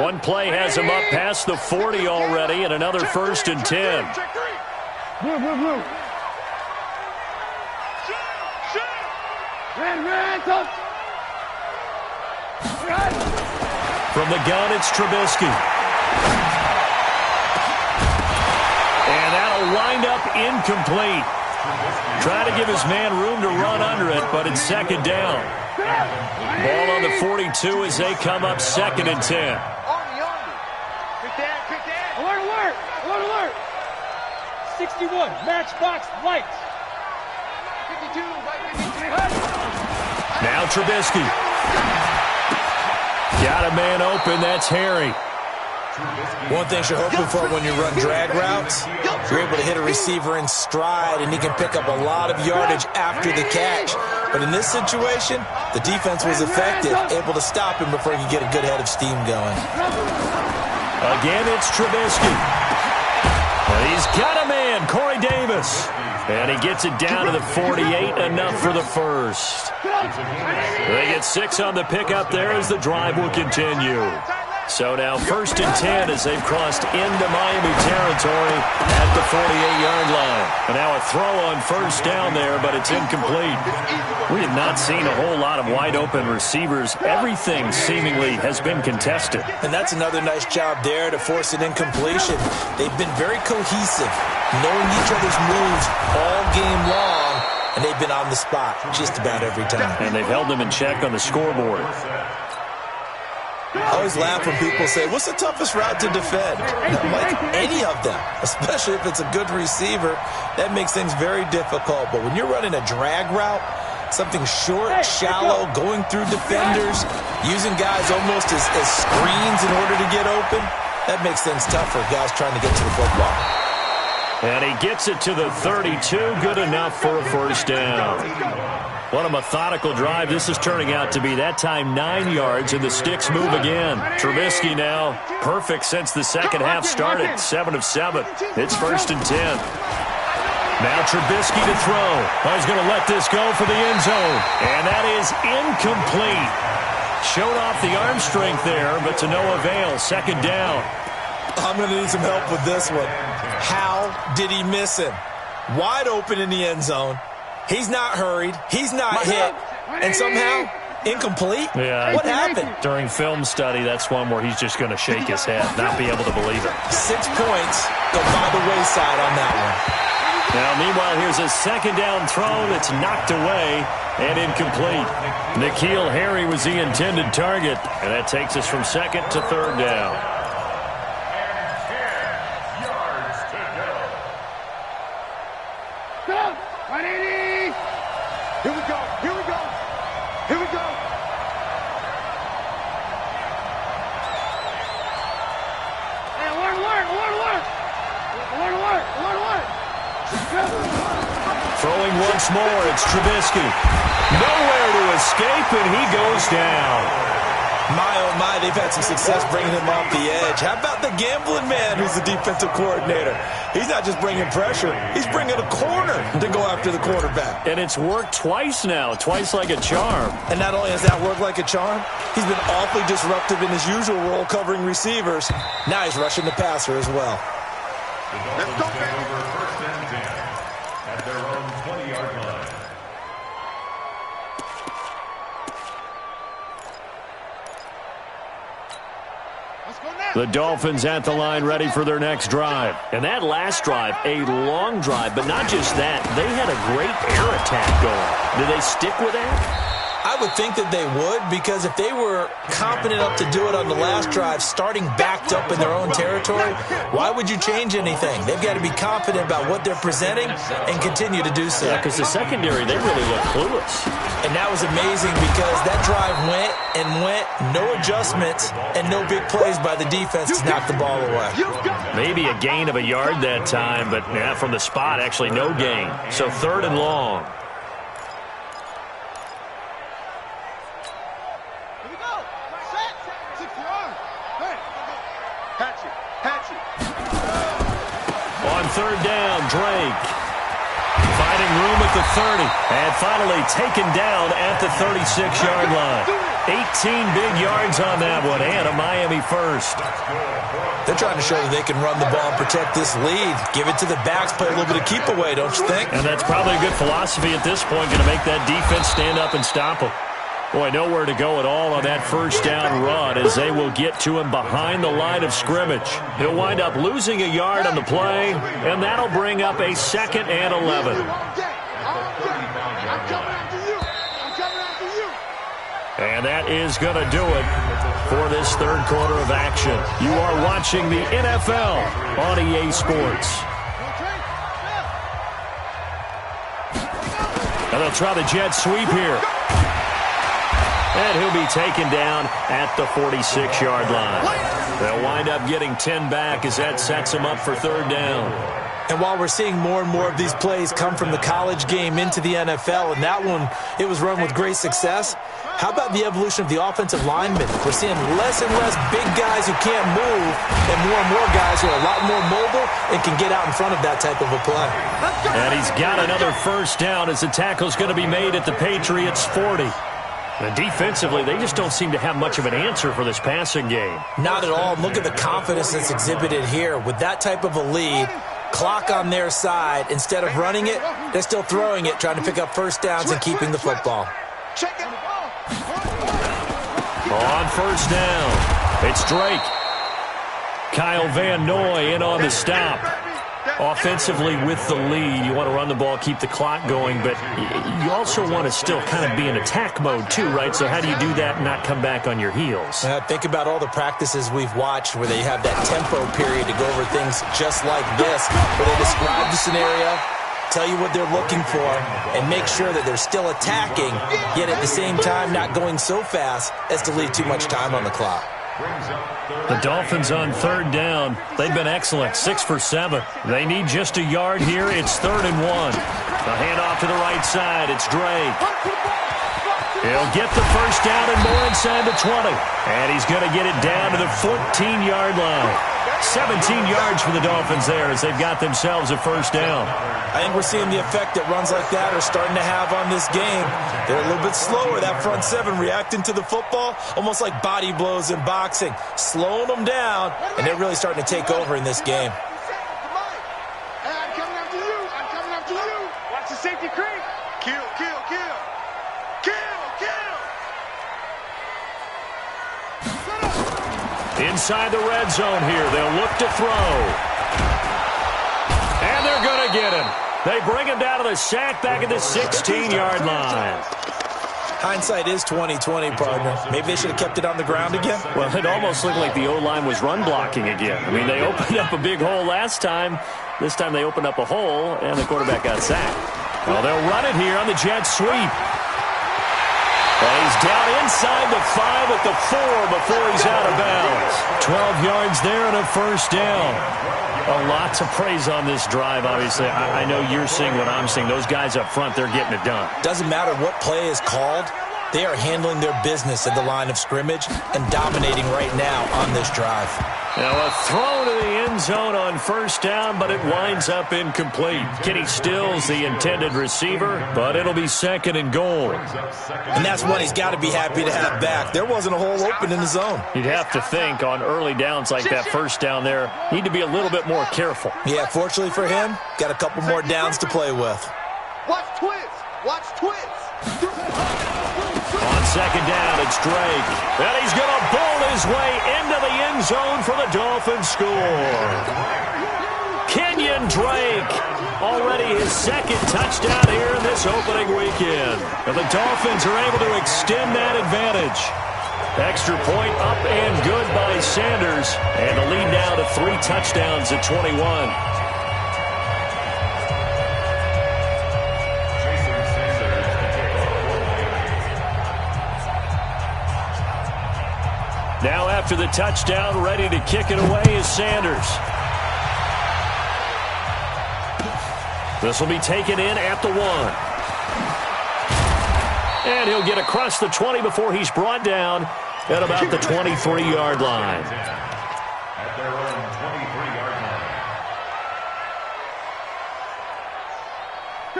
One play has him up past the 40 already, and another 1st and 10. From the gun, it's Trubisky. And that'll wind up incomplete. Try to give his man room to run under it, but it's 2nd down. Ball on the 42 as they come up 2nd and 10. Alert! 61, matchbox lights. 52, right 52. Now Trubisky. Got a man open, that's Harry. One thing you're hoping for when you run drag routes, you're able to hit a receiver in stride, and he can pick up a lot of yardage after the catch. But in this situation, the defense was effective, able to stop him before he could get a good head of steam going. Again, it's Trubisky. And he's got a man, Corey Davis. And he gets it down to the 48, enough for the first. They get 6 on the pickup there as the drive will continue. So now 1st and 10 as they've crossed into Miami territory at the 48-yard line. And now a throw on 1st down there, but it's incomplete. We have not seen a whole lot of wide-open receivers. Everything seemingly has been contested. And that's another nice job there to force an incompletion. They've been very cohesive, knowing each other's moves all game long, and they've been on the spot just about every time. And they've held them in check on the scoreboard. I always laugh when people say, what's the toughest route to defend? I'm like, any of them, especially if it's a good receiver. That makes things very difficult. But when you're running a drag route, something short, shallow, going through defenders, using guys almost as screens in order to get open, that makes things tough for guys trying to get to the football. And he gets it to the 32, good enough for a 1st down. What a methodical drive this is turning out to be. That time 9 yards, and the sticks move again. Trubisky now perfect since the second half started, 7 of 7. It's 1st and 10. Now Trubisky to throw. He's going to let this go for the end zone. And that is incomplete. Showed off the arm strength there, but to no avail. 2nd down. I'm going to need some help with this one. How did he miss him? Wide open in the end zone. He's not hurried. He's not hit. And somehow, incomplete? Yeah. What happened? During film study, that's one where he's just going to shake his head, not be able to believe it. 6 points go by the wayside on that one. Now, meanwhile, here's a 2nd down throw that's knocked away and incomplete. N'Keal Harry was the intended target, and that takes us from 2nd to 3rd down. Throwing once more, it's Trubisky. Nowhere to escape, and he goes down. My, oh my, they've had some success bringing him off the edge. How about the gambling man who's the defensive coordinator? He's not just bringing pressure. He's bringing a corner to go after the quarterback. And it's worked twice now, twice like a charm. And not only has that worked like a charm, he's been awfully disruptive in his usual role covering receivers. Now he's rushing the passer as well. Let's go, over 1st and 10 at their own 20-yard line. The Dolphins at the line ready for their next drive. And that last drive, a long drive, but not just that. They had a great air attack going. Do they stick with that? I would think that they would, because if they were confident enough to do it on the last drive, starting backed up in their own territory, why would you change anything? They've got to be confident about what they're presenting and continue to do so. Yeah, because the secondary, they really look clueless. And that was amazing because that drive went and went, no adjustments, and no big plays by the defense to knock the ball away. Maybe a gain of a yard that time, but from the spot, actually no gain. So 3rd and long. On 3rd down, Drake finding room at the 30 and finally taken down at the 36-yard line. 18 big yards on that one, and a Miami first. They're trying to show that they can run the ball and protect this lead. Give it to the backs, play a little bit of keep away, don't you think? And that's probably a good philosophy at this point, going to make that defense stand up and stop them. Boy, nowhere to go at all on that first down run as they will get to him behind the line of scrimmage. He'll wind up losing a yard on the play, and that'll bring up a 2nd and 11. And that is going to do it for this third quarter of action. You are watching the NFL on EA Sports. And they'll try the jet sweep here. And he'll be taken down at the 46-yard line. They'll wind up getting 10 back as that sets them up for third down. And while we're seeing more and more of these plays come from the college game into the NFL, and that one, it was run with great success, how about the evolution of the offensive linemen? We're seeing less and less big guys who can't move and more guys who are a lot more mobile and can get out in front of that type of a play. And he's got another first down as the tackle's going to be made at the Patriots' 40. And defensively, they just don't seem to have much of an answer for this passing game. Not at all. Look at the confidence that's exhibited here. With that type of a lead, clock on their side, instead of running it, they're still throwing it, trying to pick up first downs and keeping the football. On first down, it's Drake. Kyle Van Noy in on the stop. Offensively with the lead, you want to run the ball, keep the clock going, but you also want to still kind of be in attack mode too, right? So how do you do that and not come back on your heels? Think about all the practices we've watched where they have that tempo period to go over things just like this, where they describe the scenario, tell you what they're looking for, and make sure that they're still attacking, yet at the same time not going so fast as to leave too much time on the clock. The Dolphins on third down. They've been excellent, 6 for 7. They need just a yard here. It's 3rd and 1. The handoff to the right side. It's Drake. He'll get the first down and more inside the 20. And he's going to get it down to the 14-yard line. 17 yards for the Dolphins there as they've got themselves a first down. I think we're seeing the effect that runs like that are starting to have on this game. They're a little bit slower, that front seven, reacting to the football, almost like body blows in boxing, slowing them down, and they're really starting to take over in this game. I'm coming after you. I'm coming after you. Watch the safety creep. Kill, kill, kill. Kill, kill. Inside the red zone here, they'll look to throw. And they're going to get him. They bring him down to the sack back at the 16-yard line. Hindsight is 20/20, partner. Maybe they should have kept it on the ground again. Well, it almost looked like the O-line was run blocking again. I mean, they opened up a big hole last time. This time they opened up a hole, and the quarterback got sacked. Well, they'll run it here on the jet sweep. And he's down inside the 5 at the 4 before he's out of bounds. 12 yards there and a first down. Oh, lots of praise on this drive, obviously. I know you're seeing what I'm seeing. Those guys up front, they're getting it done. Doesn't matter what play is called. They are handling their business at the line of scrimmage and dominating right now on this drive. Now a throw to the end zone on first down, but it winds up incomplete. Kenny Stills, the intended receiver, but it'll be 2nd and goal. And that's one he's got to be happy to have back. There wasn't a hole open in the zone. You'd have to think on early downs like that first down there, need to be a little bit more careful. Yeah, fortunately for him, got a couple more downs to play with. Watch twins. Watch twins. On second down, it's Drake. And he's going to bowl his way into the end zone for the Dolphins score. Kenyon Drake, already his 2nd touchdown here in this opening weekend. And the Dolphins are able to extend that advantage. Extra point up and good by Sanders. And the lead now to 3 touchdowns at 21. Now after the touchdown, ready to kick it away is Sanders. This will be taken in at the 1. And he'll get across the 20 before he's brought down at about the 23-yard line. At their own 23-yard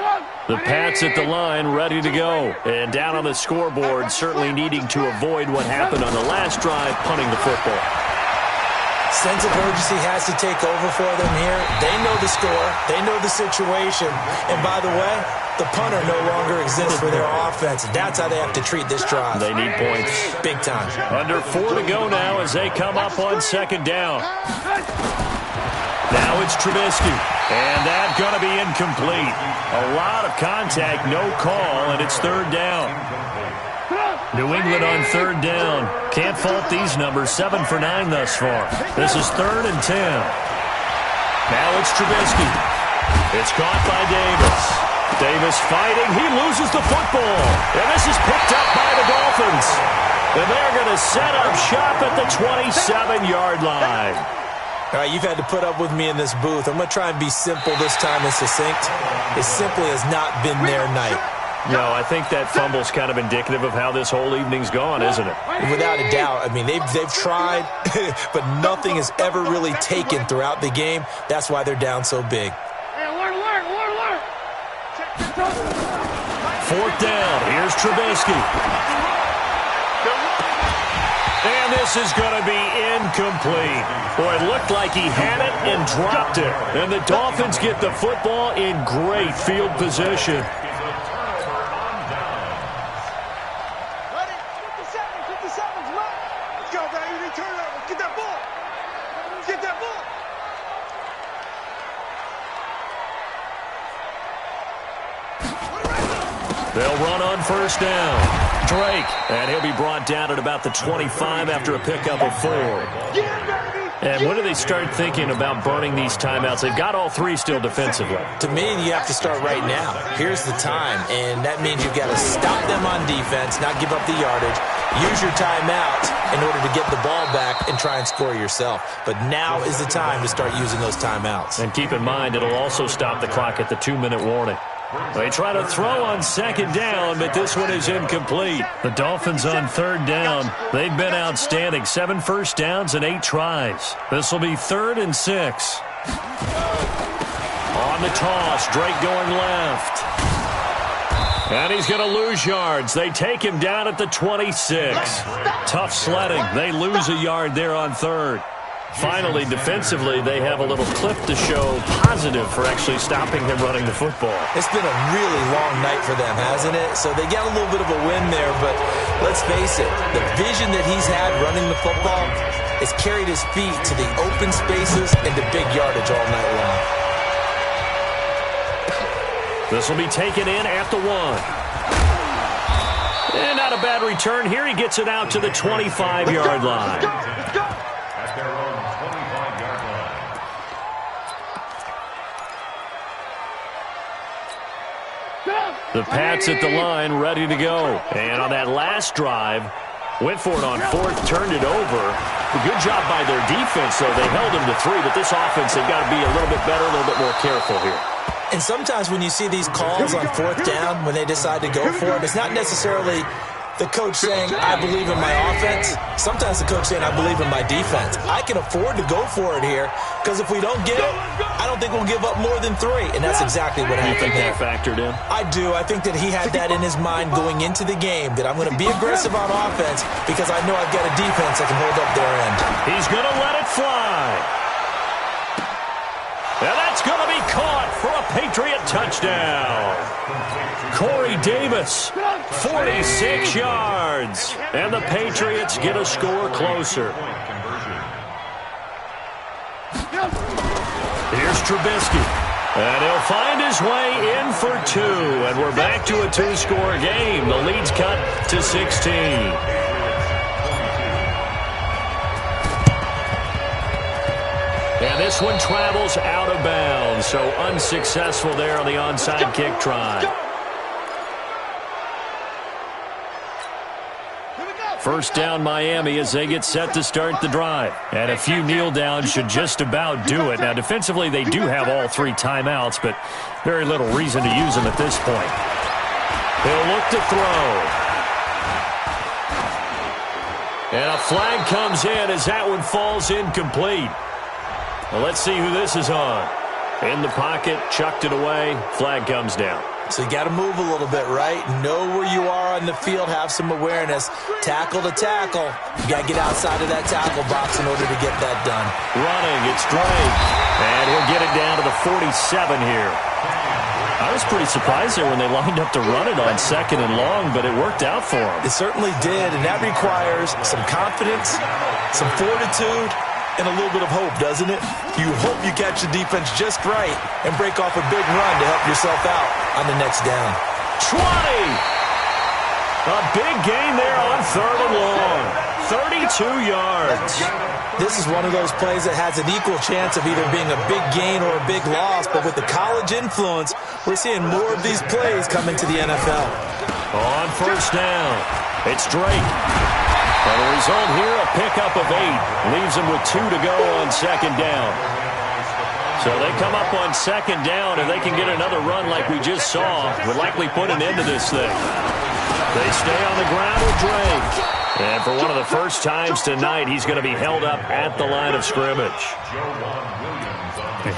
line. The Pats at the line, ready to go. And down on the scoreboard, certainly needing to avoid what happened on the last drive, punting the football. Sense of urgency has to take over for them here. They know the score. They know the situation. And by the way, the punter no longer exists for their offense. That's how they have to treat this drive. They need points. Big time. Under 4 to go now as they come up on second down. Now it's Trubisky. And that's going to be incomplete. A lot of contact, no call, and it's third down. New England on third down. Can't fault these numbers. 7 for 9 thus far. This is 3rd and 10. Now it's Trubisky. It's caught by Davis. Davis fighting. He loses the football. And this is picked up by the Dolphins. And they're going to set up shop at the 27-yard line. All right, you've had to put up with me in this booth. I'm going to try and be simple this time and succinct. It simply has not been their night. No, I think that fumble's kind of indicative of how this whole evening's gone, isn't it? Without a doubt. I mean, they've tried, but nothing is ever really taken throughout the game. That's why they're down so big. Fourth down. Here's Trubisky. And this is going to be incomplete. Boy, it looked like he had it and dropped it. And the Dolphins get the football in great field position. Ready? 57 seconds left. Let's go, baby. Turn it over. Get that ball. Get that ball. They'll run on first down. Drake, and he'll be brought down at about the 25 after a pickup of 4. And when do they start thinking about burning these timeouts? They've got all 3 still defensively. To me, you have to start right now. Here's the time, and that means you've got to stop them on defense, not give up the yardage, use your timeout in order to get the ball back and try and score yourself. But now is the time to start using those timeouts. And keep in mind, it'll also stop the clock at the 2-minute warning. They try to throw on second down, but this one is incomplete. The Dolphins on third down. They've been outstanding. 7 first downs and 8 tries. This will be 3rd and 6. On the toss, Drake going left. And he's going to lose yards. They take him down at the 26. Tough sledding. They lose a yard there on 3rd. Finally, defensively, they have a little clip to show positive for actually stopping him running the football. It's been a really long night for them, hasn't it? So they got a little bit of a win there, but let's face it, the vision that he's had running the football has carried his feet to the open spaces and to big yardage all night long. This will be taken in at the 1. And not a bad return here. He gets it out to the 25-yard line. The Pats at the line, ready to go. And on that last drive, went for it on 4th, turned it over. A good job by their defense, though. They held him to 3, but this offense, they've got to be a little bit better, a little bit more careful here. And sometimes when you see these calls on 4th down, when they decide to go for it, it's not necessarily the coach saying, I believe in my offense. Sometimes the coach saying, I believe in my defense. I can afford to go for it here, because if we don't get it, I don't think we'll give up more than 3. And that's exactly what happened there. You think that factored in? I do. I think that he had that in his mind going into the game, that I'm going to be aggressive on offense because I know I've got a defense that can hold up their end. He's going to let it fly. And that's going to be caught for a Patriot touchdown. Corey Davis, 46 yards. And the Patriots get a score closer. Here's Trubisky. And he'll find his way in for 2. And we're back to a 2-score game. The lead's cut to 16. And this one travels out of bounds, so unsuccessful there on the onside kick try. First down Miami as they get set to start the drive. And a few kneel downs should just about do it. Now defensively they do have all 3 timeouts, but very little reason to use them at this point. He'll look to throw. And a flag comes in as that one falls incomplete. Well, let's see who this is on. In the pocket, chucked it away, flag comes down. So you got to move a little bit, right? Know where you are on the field, have some awareness. Tackle to tackle. You got to get outside of that tackle box in order to get that done. Running, it's Drake. And he'll get it down to the 47 here. I was pretty surprised there when they lined up to run it on 2nd and long, but it worked out for them. It certainly did, and that requires some confidence, some fortitude, and a little bit of hope, doesn't it? You hope you catch the defense just right and break off a big run to help yourself out on the next down. 20! A big gain there on 3rd and long. 32 yards. This is one of those plays that has an equal chance of either being a big gain or a big loss, but with the college influence, we're seeing more of these plays come into the NFL. On 1st down, it's Drake. And the result here, a pickup of 8. Leaves him with 2 to go on 2nd down. So they come up on 2nd down, and they can get another run like we just saw. Would likely put an end to this thing. They stay on the ground with Drake. And for one of the first times tonight, he's going to be held up at the line of scrimmage.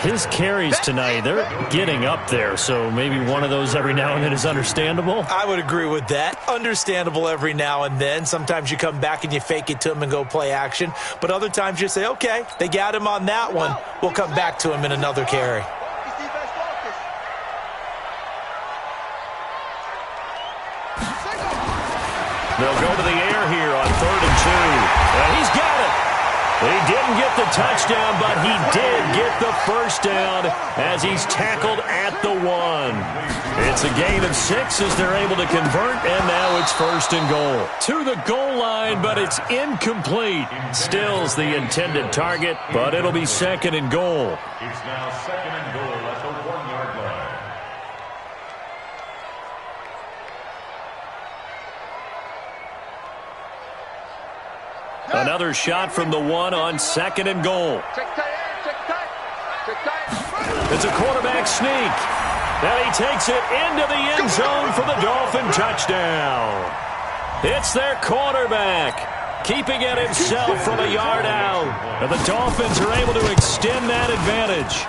His carries tonight, they're getting up there, so maybe one of those every now and then is understandable. I would agree with that. Understandable every now and then. Sometimes you come back and you fake it to him and go play action. But other times you say, okay, they got him on that one. We'll come back to him in another carry. They'll go to the air here on 3rd and 2. And he's got it. He didn't get the touchdown, but he did get the first down as he's tackled at the 1. It's a gain of 6 as they're able to convert, and now it's 1st and goal. To the goal line, but it's incomplete. Still's the intended target, but it'll be 2nd and goal. It's now 2nd and goal at the 1-yard line. Another shot from the 1 on 2nd and goal. It's a quarterback sneak. And he takes it into the end zone for the Dolphin touchdown. It's their quarterback, keeping it himself from a yard out. And the Dolphins are able to extend that advantage.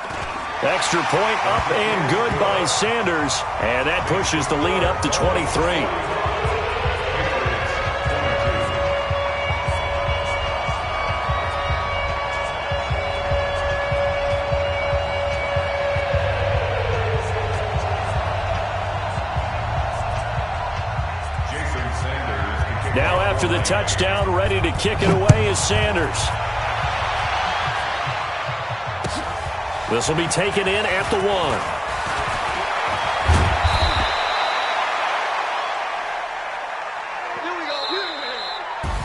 Extra point up and good by Sanders. And that pushes the lead up to 23. Now after the touchdown, ready to kick it away is Sanders. This will be taken in at the 1.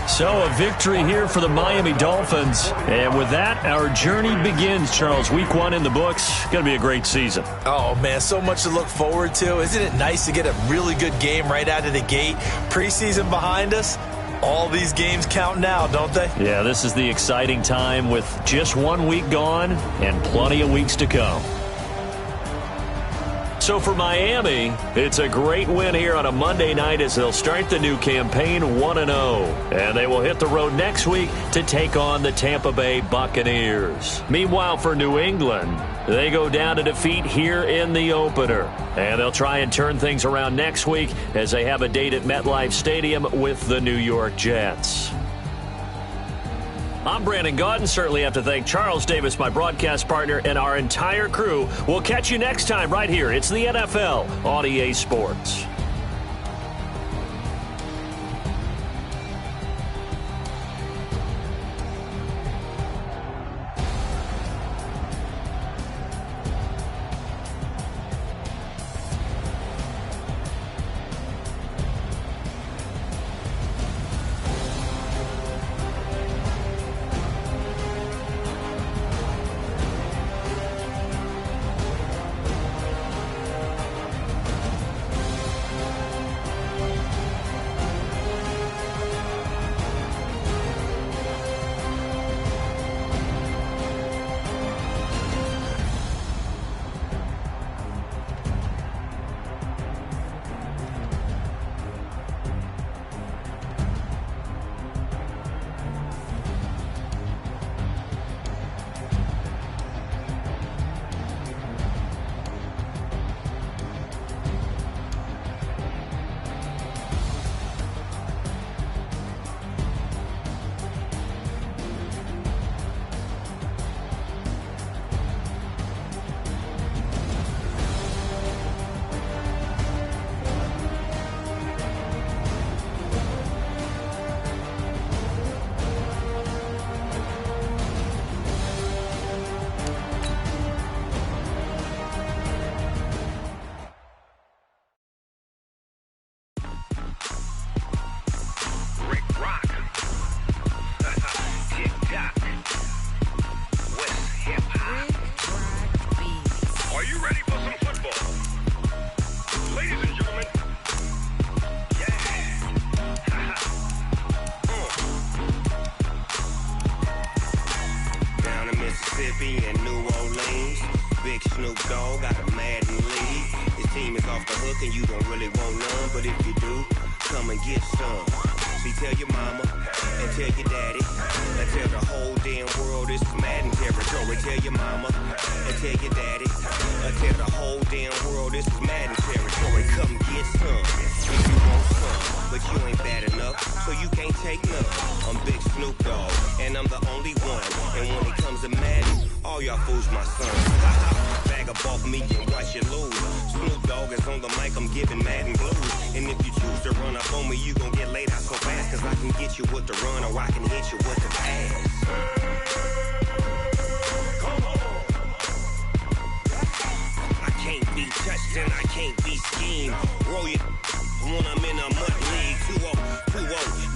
So a victory here for the Miami Dolphins. And with that, our journey begins, Charles. Week 1 in the books. Going to be a great season. Oh, man, so much to look forward to. Isn't it nice to get a really good game right out of the gate? Preseason behind us. All these games count now, don't they? Yeah, this is the exciting time with just 1 week gone and plenty of weeks to come. So for Miami, it's a great win here on a Monday night as they'll start the new campaign 1-0. And they will hit the road next week to take on the Tampa Bay Buccaneers. Meanwhile, for New England, they go down to defeat here in the opener. And they'll try and turn things around next week as they have a date at MetLife Stadium with the New York Jets. I'm Brandon Gaudin. Certainly have to thank Charles Davis, my broadcast partner, and our entire crew. We'll catch you next time right here. It's the NFL on EA Sports. Snoop Dogg got a Madden league. His team is off the hook and you don't really want none, but if you do, come and get some. See, tell your mama and tell your daddy and tell the whole damn world this is Madden territory. Tell your mama and tell your daddy and tell the whole damn world this is Madden territory. Come get some if you want some, but you ain't bad enough, so you can't take none. I'm Big Snoop Dogg, and I'm the only one. And when it comes to Madden, all y'all fools my sons. Bag up off me and watch you lose. Snoop Dogg is on the mic, I'm giving Madden blues. And if you choose to run up on me, you gon' get laid out so fast. Cause I can get you with the run or I can hit you with the pass. Come on. I can't be touched and I can't be schemed. Roll it when I'm in a mud league. 2-0, 2-0.